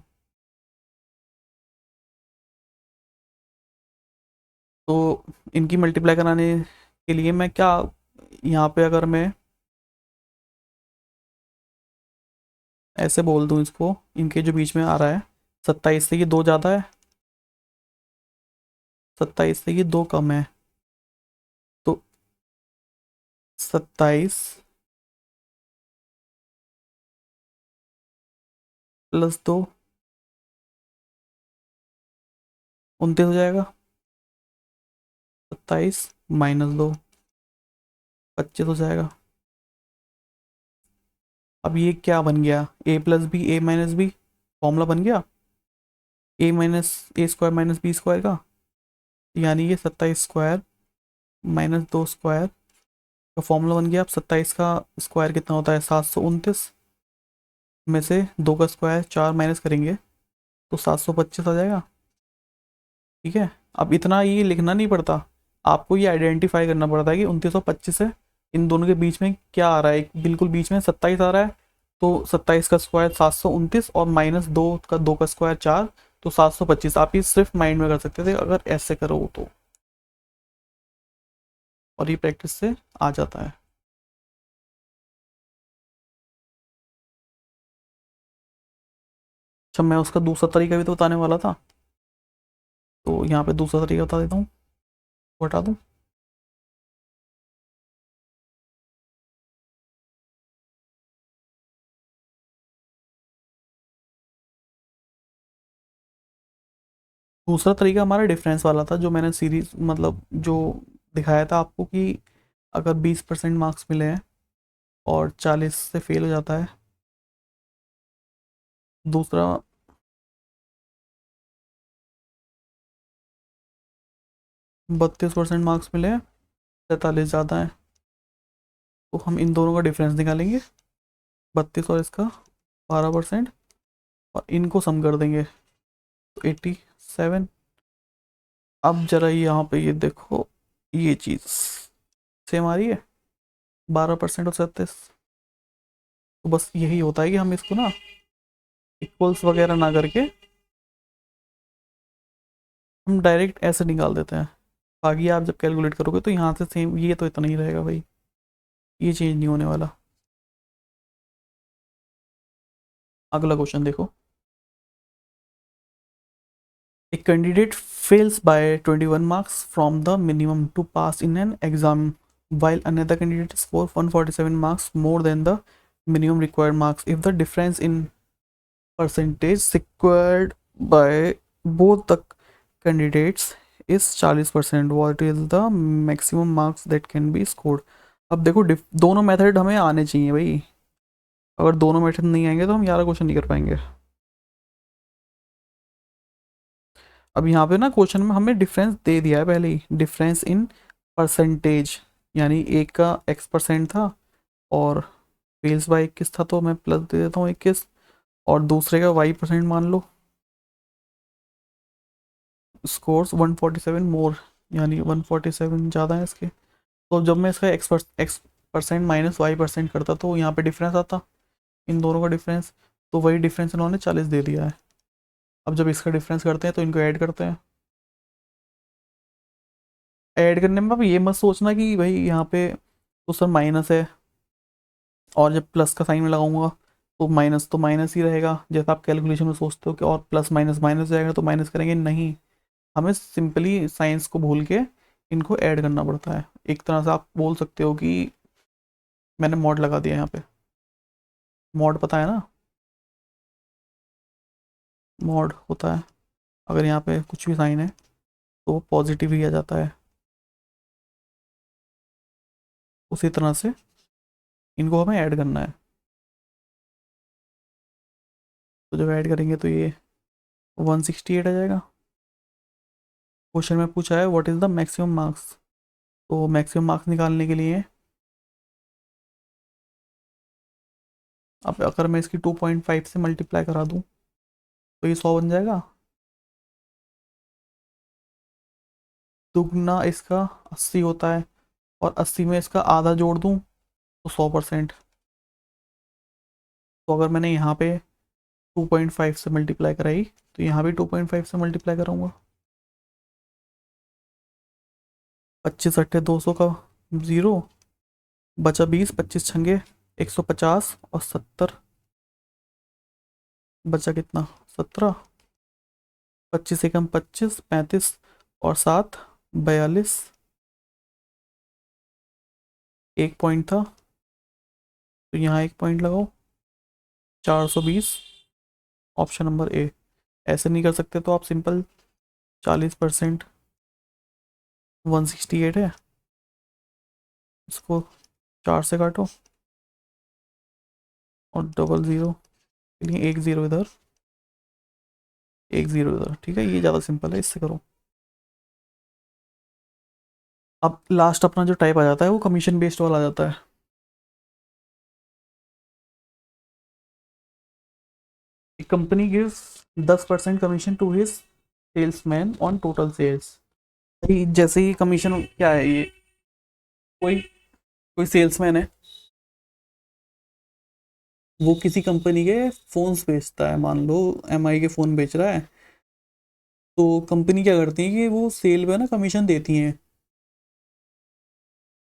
तो इनकी मल्टीप्लाई कराने के लिए मैं क्या, यहाँ पे अगर मैं ऐसे बोल दूँ इसको, इनके जो बीच में आ रहा है 27 से ये 2 ज़्यादा है, 27 से ये 2 कम है, तो 27 + 2 29 हो जाएगा। 27 - 2 25 हो जाएगा। अब ये क्या बन गया, a + b a - b formula बन गया, a - a² - b² का। यानी ये 27² - 2² का फॉर्मूला बन गया। अब 27 का स्क्वायर कितना होता है, 729 में से 2 का स्क्वायर 4 माइनस करेंगे तो 725 आ जाएगा। ठीक है, अब इतना ये लिखना नहीं पड़ता, आपको ये आइडेंटिफाई करना पड़ता है कि 29 और 25 है, इन दोनों के बीच में क्या आ रहा है, बिल्कुल बीच में 27 आ रहा है। तो 27 का स्क्वायर 729 और -2 का स्क्वायर 4, तो 725। आप ये सिर्फ माइंड में कर सकते थे अगर ऐसे करो तो, और ये प्रैक्टिस से आ जाता है। अच्छा, मैं उसका दूसरा तरीका भी तो बताने वाला था, तो यहाँ पे दूसरा तरीका बता देता हूँ, बता दूँ। दूसरा तरीका हमारा डिफरेंस वाला था, जो मैंने सीरीज मतलब जो दिखाया था आपको कि अगर 20% मार्क्स मिले हैं और 40 से फेल हो जाता है। दूसरा 32% मार्क्स मिले हैं, 43 ज़्यादा है, तो हम इन दोनों का डिफरेंस निकालेंगे, 32 और इसका 12%, और इनको सम कर देंगे तो 87। अब जरा यहाँ पे ये देखो, ये चीज़ सेम आ रही है, 12% और 37। तो बस यही होता है कि हम इसको ना इक्वल्स वगैरह ना करके हम डायरेक्ट ऐसे निकाल देते हैं। बाकी आप जब कैलकुलेट करोगे तो यहाँ से सेम, ये तो इतना ही रहेगा भाई, ये चेंज नहीं होने वाला। अगला क्वेश्चन देखो, A candidate fails by 21 marks from the minimum to pass in an exam, while another candidate scores 147 marks more than the minimum required marks. If the difference in percentage secured by both the candidates is 40%, what is the maximum marks that can be scored? अब देखो दोनों method हमें आने चाहिए भाई, अगर दोनों method नहीं आएंगे तो हम 11 क्वेश्चन नहीं कर पाएंगे। अब यहाँ पे ना क्वेश्चन में हमें डिफरेंस दे दिया है पहले ही, डिफरेंस इन परसेंटेज, यानी एक का X% था और फेल्स बाय 21 था, तो मैं प्लस दे देता हूँ 21, और दूसरे का Y% मान लो, स्कोर्स 147 मोर, यानी 147 ज़्यादा है इसके। तो जब मैं इसका X% -Y% करता तो यहाँ पे डिफरेंस आता, इन दोनों का डिफरेंस, तो वही डिफरेंस इन्होंने 40 दे दिया है। अब जब इसका डिफरेंस करते हैं तो इनको ऐड करते हैं। ऐड करने में अब ये मत सोचना कि भाई यहाँ पे तो सर माइनस है, और जब प्लस का साइन में लगाऊंगा तो माइनस ही रहेगा, जैसा आप कैलकुलेशन में सोचते हो कि और प्लस माइनस माइनस जाएगा तो माइनस करेंगे, नहीं। हमें सिंपली साइंस को भूल के इनको ऐड करना पड़ता है। एक तरह से आप बोल सकते हो कि मैंने मॉड लगा दिया यहाँ पे। मॉड पता है ना, मॉड होता है अगर यहाँ पे कुछ भी साइन है तो वो पॉजिटिव ही आ जाता है। उसी तरह से इनको हमें ऐड करना है। तो जब ऐड करेंगे तो ये 168 आ जाएगा। क्वेश्चन में पूछा है what is the maximum marks. तो मैक्सिमम मार्क्स निकालने के लिए अब अगर मैं इसकी 2.5 से मल्टीप्लाई करा दूँ तो ये 100 बन जाएगा। दुगना इसका 80 होता है, और 80 में इसका आधा जोड़ दूँ तो 100%। तो अगर मैंने यहाँ पे 2.5 से मल्टीप्लाई कराई तो यहाँ भी 2.5 से मल्टीप्लाई कराऊंगा। 25 अट्ठे 200 का 0, बचा 20, 25 छंगे 150, और 70 बचा कितना 17, 25 एकम 25, 35 और 7 42। एक पॉइंट था तो यहाँ एक पॉइंट लगाओ, 420, ऑप्शन नंबर ए। ऐसे नहीं कर सकते तो आप सिंपल 40%, 168 है, इसको 4 से काटो और डबल ज़ीरो के लिए एक ज़ीरो इधर, एक ज़ीरो इधर, ठीक है। ये ज़्यादा सिंपल है, इससे करो। अब लास्ट अपना जो टाइप आ जाता है वो कमीशन बेस्ड वाला आ जाता है। Company gives 10% commission to his salesman on total sales. जैसे ही कमीशन क्या है ये, कोई कोई सेल्समैन है, वो किसी कंपनी के फ़ोन्स बेचता है, मान लो एमआई के फ़ोन बेच रहा है, तो कंपनी क्या करती है कि वो सेल पे ना कमीशन देती हैं।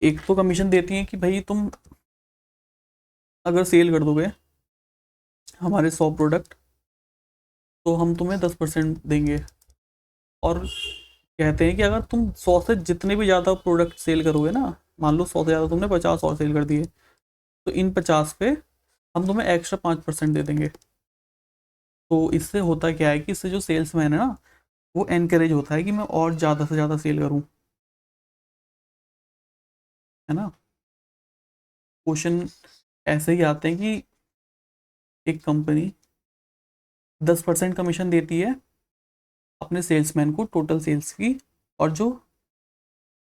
एक तो कमीशन देती हैं कि भाई तुम अगर सेल कर दोगे हमारे 100 प्रोडक्ट तो हम तुम्हें 10% देंगे। और कहते हैं कि अगर तुम 100 से जितने भी ज़्यादा प्रोडक्ट सेल करोगे ना, मान लो 100 से ज़्यादा तुमने 50 और सेल कर दिए, तो इन 50 पे हम तुम्हें एक्स्ट्रा 5% दे देंगे। तो इससे होता क्या है कि इससे जो सेल्समैन है ना, वो एनकरेज होता है कि मैं और ज़्यादा से ज़्यादा सेल करूँ, है ना। क्वेश्चन ऐसे ही आते हैं कि एक कंपनी 10% कमीशन देती है अपने सेल्समैन को टोटल सेल्स की, और जो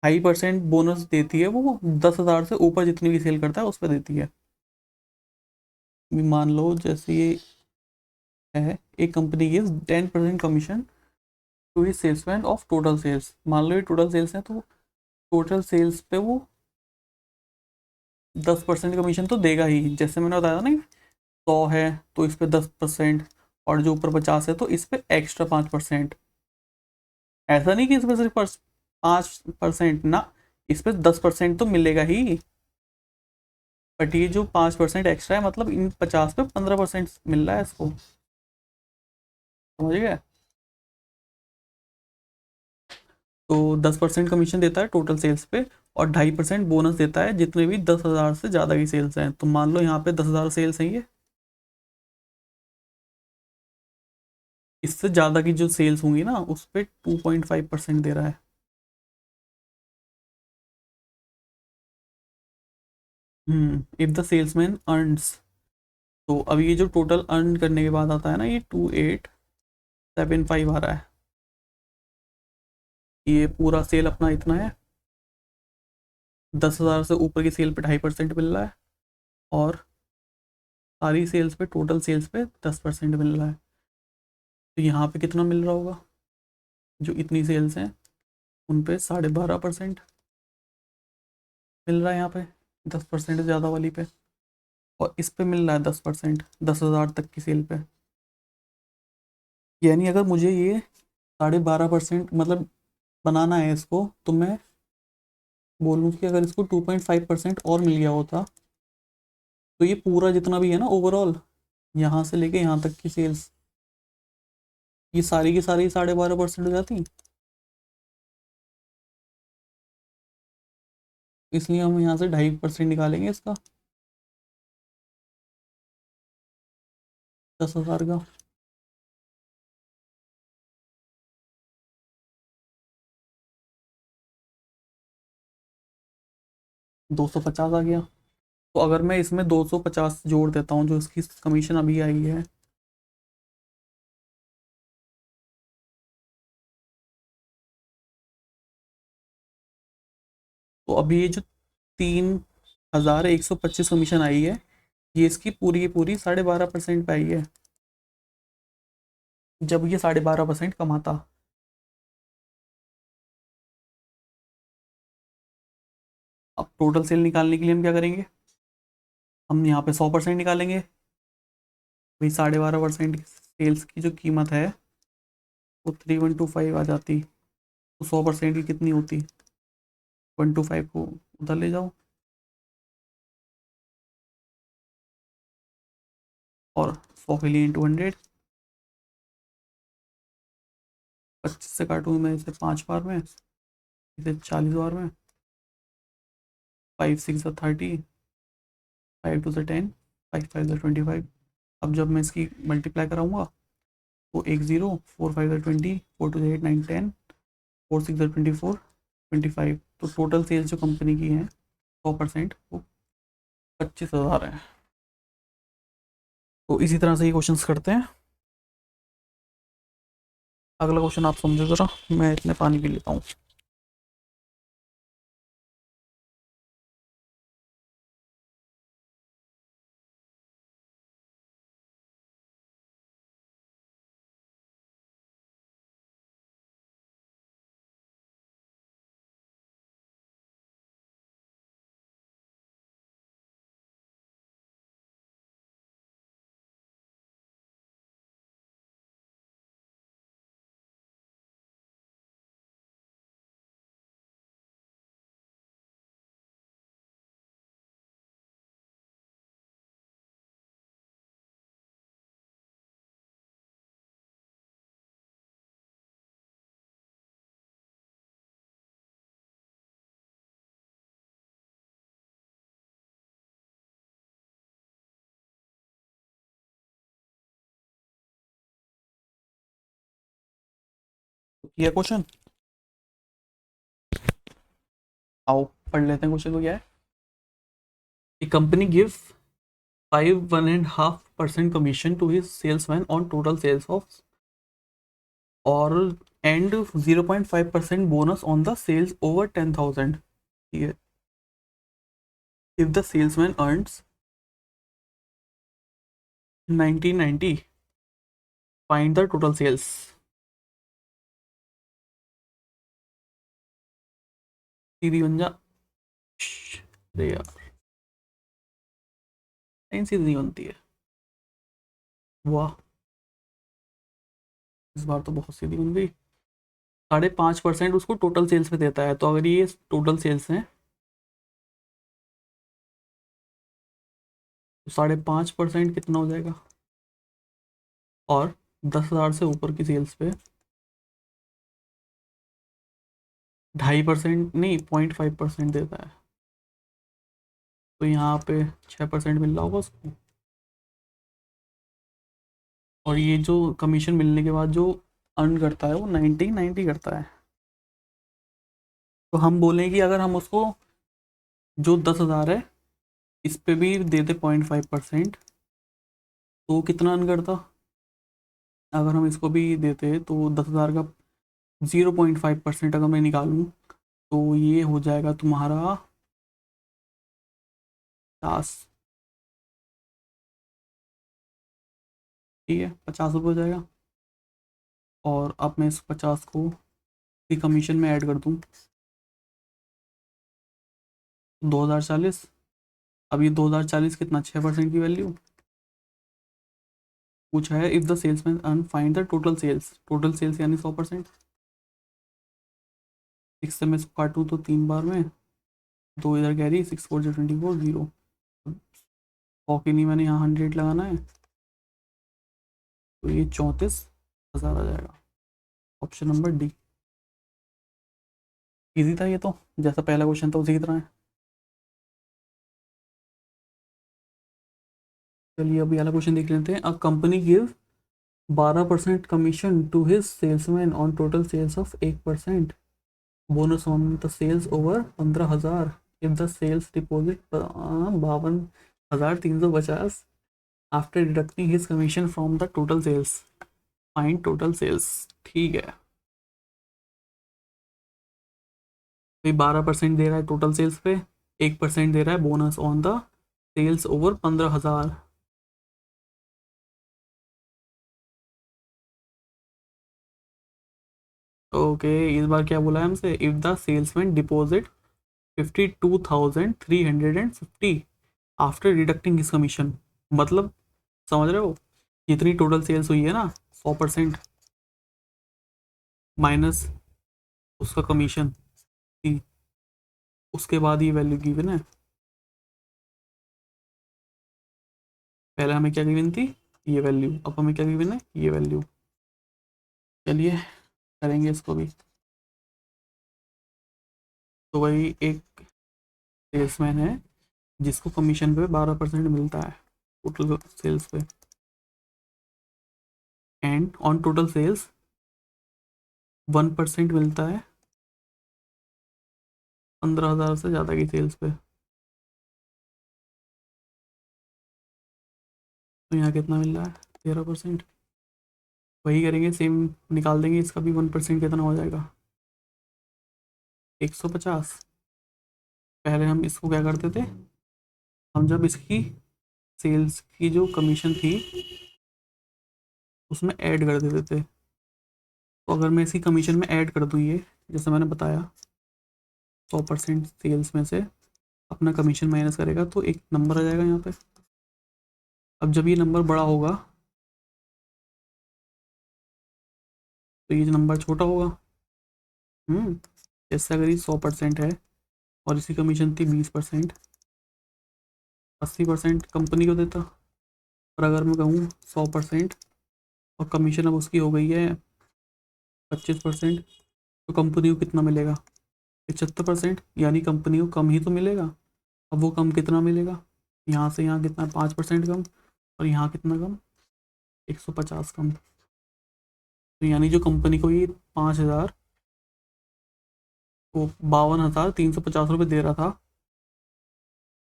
2.5% बोनस देती है वो 10,000 से ऊपर जितनी भी सेल करता है उस पर देती है। मान लो जैसे ये है, एक कंपनी की 10% commission to he salesman of total sales. मान लो ये टोटल सेल्स है तो टोटल सेल्स पे वो 10% कमीशन तो देगा ही। जैसे मैंने बताया था ना, 100 है तो इस पे 10%, और जो ऊपर 50 है तो इस पे एक्स्ट्रा 5%। ऐसा नहीं कि इस पे सिर्फ 5% ना, इस पे 10% तो मिलेगा ही, बट ये जो 5% एक्स्ट्रा है मतलब इन 50 पे 15% मिल रहा है इसको, समझ गए। तो 10% कमीशन देता है टोटल सेल्स पे, और 2.5% बोनस देता है जितने भी 10,000 से ज़्यादा की सेल्स हैं। तो मान लो यहाँ पे 10,000 सेल्स हैं ये, इससे ज़्यादा की जो सेल्स होंगी ना उस पर 2.5% दे रहा है। इफ द सेल्समैन अर्नस, तो अब ये जो टोटल अर्न करने के बाद आता है ना, ये 2875 आ रहा है। ये पूरा सेल अपना इतना है, 10,000 से ऊपर की सेल पे 2.5% मिल रहा है, और सारी सेल्स पे, टोटल सेल्स पे 10% मिल रहा है। तो यहाँ पे कितना मिल रहा होगा, जो इतनी सेल्स हैं उन पे 12.5% मिल रहा है यहाँ पे, 10% ज़्यादा वाली पे। और इस पे मिल रहा है 10%, 10,000 तक की सेल पे। यानी अगर मुझे ये 12.5% मतलब बनाना है इसको, तो मैं बोलूँ कि अगर इसको 2.5% और मिल गया होता, तो ये पूरा जितना भी है ना ओवरऑल, यहाँ से लेके यहाँ तक की सेल्स, ये सारी की सारी 12.5% हो जाती। इसलिए हम यहाँ से 2.5% निकालेंगे इसका, 10,000 का। 250 आ गया। तो अगर मैं इसमें 250 जोड़ देता हूँ, जो इसकी कमीशन अभी आई है, तो अभी ये जो 3,125 कमीशन आई है, ये इसकी पूरी की पूरी 12.5% पे आई है, जब ये 12.5% कमाता। अब टोटल सेल निकालने के लिए हम क्या करेंगे, हम यहाँ पे 100% निकालेंगे। भाई 12.5% सेल्स की जो कीमत है वो 3,125 आ जाती, तो 100% की कितनी होती, 125 को उधर ले जाओ, और 100 के लिए इंटू 100, 25 से काटूँ मैं इसे 5 बार में, इसे 40 बार में, 5 6 30, 5 2 10, 5 5 25। अब जब मैं इसकी मल्टीप्लाई कराऊंगा, तो 1 0, 4 5 20, 4 2 8 9 10, 4 6 24, 25, तो टोटल सेल्स जो कंपनी की है 100% वो 25,000 है। तो इसी तरह से ये क्वेश्चंस करते हैं। अगला क्वेश्चन आप समझो ज़रा, मैं इतने पानी पी लेता हूँ। ये क्वेश्चन आओ पढ़ लेते हैं, क्वेश्चन को क्या है। A company gives 5 1.5% commission to his salesman on total sales of, or and 0.5% bonus on the sales over 10,000. If the salesman earns 1990, find the total sales. सीधी बन जा। अरे यार, लाइन सीधी नहीं बनती है। वाह, इस बार तो बहुत सीधी बन गई। 5.5% उसको टोटल सेल्स पे देता है, तो अगर ये टोटल सेल्स हैं, तो 5.5% कितना हो जाएगा, और 10,000 से ऊपर की सेल्स पे 2.5% नहीं 0.5% देता है, तो यहाँ पे 6% मिल रहा होगा उसको। और ये जो कमीशन मिलने के बाद जो अर्न करता है वो 90 करता है। तो हम बोलें कि अगर हम उसको जो 10,000 है इस पे भी दे दे 0.5%, तो कितना अर्न करता। अगर हम इसको भी देते तो 10,000 का 0.5% अगर मैं निकालूँ, तो ये हो जाएगा तुम्हारा 50। ठीक है, 50 रुपये हो जाएगा। और अब मैं इस 50 को भी कमीशन में ऐड कर दूँ, 2,040। अब ये 2040 कितना, 6% की वैल्यू। पूछा है if the salesman earn find the total sales, total sales यानी 100%। 6 से मैं इसको काटूँ तो 3 बार में, 2 इधर कैरी, 6 4 जो 24, 0। 100 के लिए मैंने यहाँ 100 लगाना है, तो ये 34,000 आ जाएगा। Option number D. इजी था ये तो, जैसा पहला क्वेश्चन था उसी की तरह है। चलिए अभी वाला क्वेश्चन देख लेते हैं। A company give 12% commission to his salesman on total sales of 8%, bonus on the sales over 15,000 if the sales deposit 52,350 after deducting his commission from the total sales, find total sales. ठीक है, तो 12% दे रहा है total sales पे, 1% दे रहा है bonus on the sales over 15,000। Okay, इस बार क्या बोला है हमसे, if the salesman deposit 52,350 after deducting his commission, मतलब समझ रहे हो, जितनी टोटल सेल्स हुई है ना, 100% माइनस उसका कमीशन थी, उसके बाद ये वैल्यू गिवन है। पहले हमें क्या गिवन थी, ये वैल्यू, अब हमें क्या गिवन है, ये वैल्यू। चलिए करेंगे इसको भी। तो वही एक सेल्समैन है जिसको कमीशन पे 12% मिलता है टोटल सेल्स पे, एंड ऑन टोटल सेल्स 1% मिलता है 15,000 से ज़्यादा की सेल्स पे। तो यहाँ कितना मिल रहा है, 13%। वही करेंगे सेम, निकाल देंगे इसका भी, 1% कितना हो जाएगा, 150। पहले हम इसको क्या करते थे, हम जब इसकी सेल्स की जो कमीशन थी उसमें ऐड कर देते थे। तो अगर मैं इसकी कमीशन में ऐड कर दूँ, ये जैसे मैंने बताया 100% सेल्स में से अपना कमीशन माइनस करेगा तो एक नंबर आ जाएगा यहाँ पे। अब जब ये नंबर बड़ा होगा तो ये नंबर छोटा होगा। जैसे अगर ये 100% है और इसकी कमीशन थी 20%, 80% कंपनी को देता। और अगर मैं कहूँ 100% और कमीशन अब उसकी हो गई है 25%, तो कंपनी को कितना मिलेगा, 75%, यानी कंपनी को कम ही तो मिलेगा। अब वो कम कितना मिलेगा, यहाँ से यहाँ कितना, 5% कम, और यहाँ कितना कम, 150 कम। तो यानी जो कंपनी को ये 5,000, वो 52,350 रुपये दे रहा था,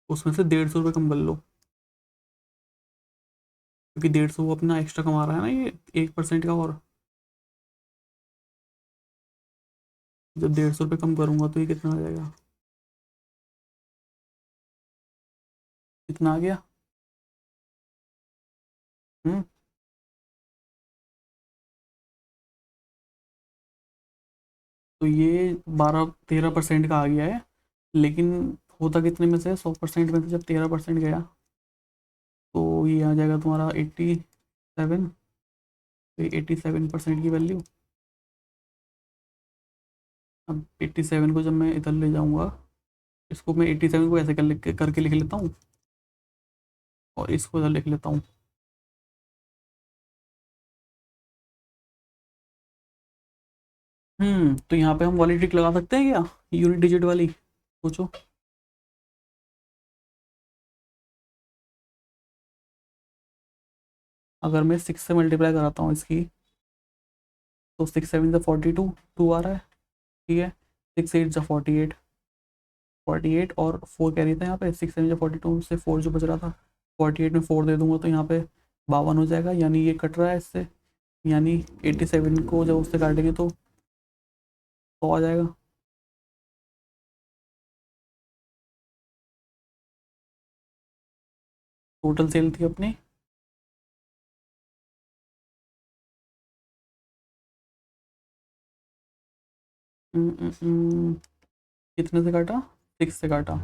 उसमें से 150 रुपये कम कर लो, क्योंकि 150 वो अपना एक्स्ट्रा कमा रहा है ना ये 1% का। और जब 150 रुपये कम करूँगा तो ये कितना आ जाएगा, कितना आ गया। हम्म तो ये 12-13% का आ गया है, लेकिन होता कितने में से, 100% में से जब 13% गया तो ये आ जाएगा तुम्हारा 87। तो 87% की वैल्यू, अब 87 को जब मैं इधर ले जाऊंगा, इसको मैं 87 को ऐसे करके लिख लेता हूँ, और इसको इधर लिख लेता हूँ। तो यहाँ पे हम वाली ट्रिक लगा सकते हैं क्या, यूनिट डिजिट वाली, सोचो। अगर मैं 6 से मल्टीप्लाई कराता हूँ इसकी, तो 6 7 ज़ा 42, 2 आ रहा है, ठीक है। 6 8 ज़ा 48, 48 और 4 कह रही था यहाँ पे, 6 7 ज़ा 42 से 4 जो बच रहा था, 48 में 4 दे दूंगा तो यहाँ पे 52 हो जाएगा, यानी ये कट रहा है इससे, यानी 87 को जब उससे काटेंगे तो 100 आ जाएगा। टोटल सेल थी अपनी, कितने से काटा, 6 से काटा,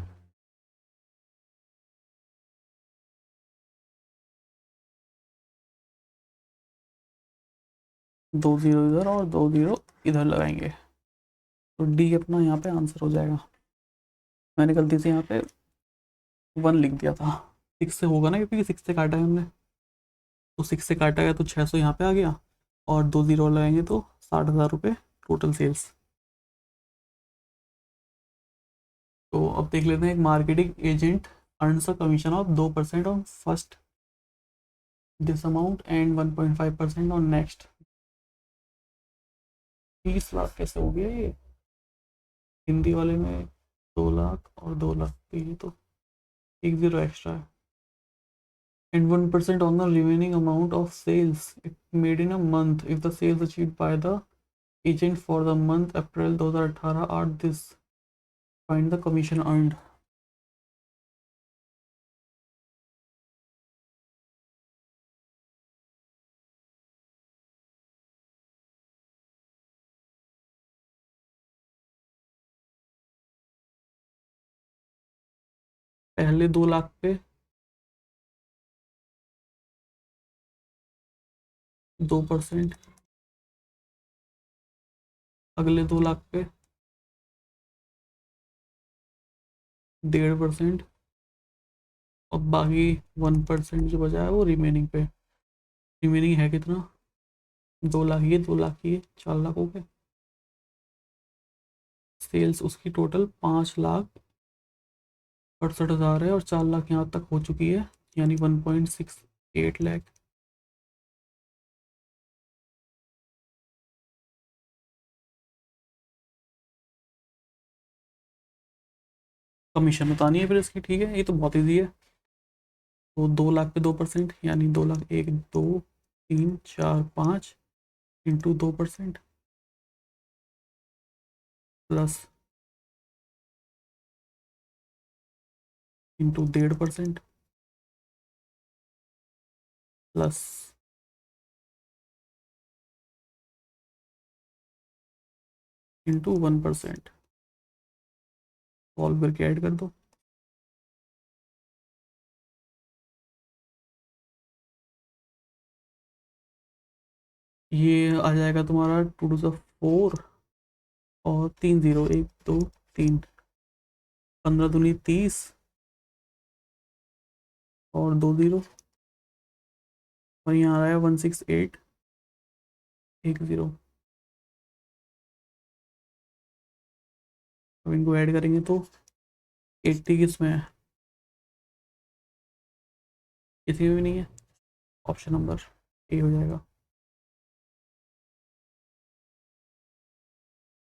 2 0 इधर और 2 0 इधर लगाएंगे, तो डी अपना यहाँ पे आंसर हो जाएगा। मैंने गलती से यहाँ पे 1 लिख दिया था, 6 से होगा ना, क्योंकि 6 से काटा है हमने, तो 6 से काटा गया तो 600 यहाँ पे आ गया, और 2 0 लगाएंगे तो 60,000 रुपये टोटल सेल्स। तो अब देख लेते हैं, एक marketing agent earns a commission of 2% on first this amount and 1.5% on next. 30 lakh कैसे हो गया ये? हिंदी वाले में 2 लाख और 2 लाख, तो ये तो 1 0 एक्स्ट्रा है। And 1% on the remaining amount of sales it made in a month if the sales achieved by the agent for the month April 2018 are this, find the commission earned। पहले 2 लाख पे 2%, अगले 2 लाख पे 1.5%, और बाकी 1% जो बचा है वो रिमेनिंग पे। रिमेनिंग है कितना? 2 लाख, ये 2 लाख, ये 4 लाख हो गए। सेल्स उसकी टोटल 5,68,000 है, और 4 लाख यहाँ तक हो चुकी है, यानी 1.68 लाख। कमीशन बतानी है फिर इसकी, ठीक है, ये तो बहुत ईजी है। तो 2 लाख पे 2%, यानी 2 lakh, 1 2 3 4 5 into 2% plus into 1.5% plus into 1%। Solve करके ऐड कर दो। ये आ जाएगा तुम्हारा 2 टू द 4, और 3 0, 1 2 3, 15 दूनी 30, और 2 0, और यहाँ आ रहा है 168,1 0। अब इनको ऐड करेंगे तो 80 किस में है? किसी में भी नहीं है, ऑप्शन नंबर ए हो जाएगा।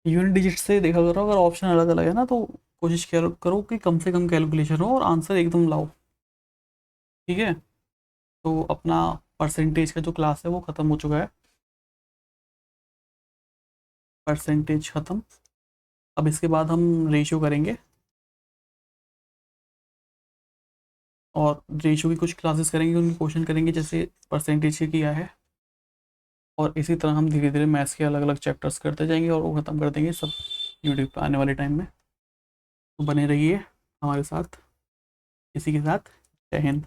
यूनिट डिजिट से देखा करो, अगर ऑप्शन अलग अलग है ना तो कोशिश करो कि कम से कम कैलकुलेशन हो और आंसर एकदम लाओ, ठीक है। तो अपना परसेंटेज का जो क्लास है वो ख़त्म हो चुका है, परसेंटेज ख़त्म। अब इसके बाद हम रेशियो करेंगे, और रेशियो की कुछ क्लासेस करेंगे, उनके क्वेश्चन करेंगे जैसे परसेंटेज के किया है, और इसी तरह हम धीरे धीरे मैथ्स के अलग अलग चैप्टर्स करते जाएंगे, और वो ख़त्म कर देंगे सब यूट्यूब पर आने वाले टाइम में। तो बने रहिए हमारे साथ, इसी के साथ जय हिंद।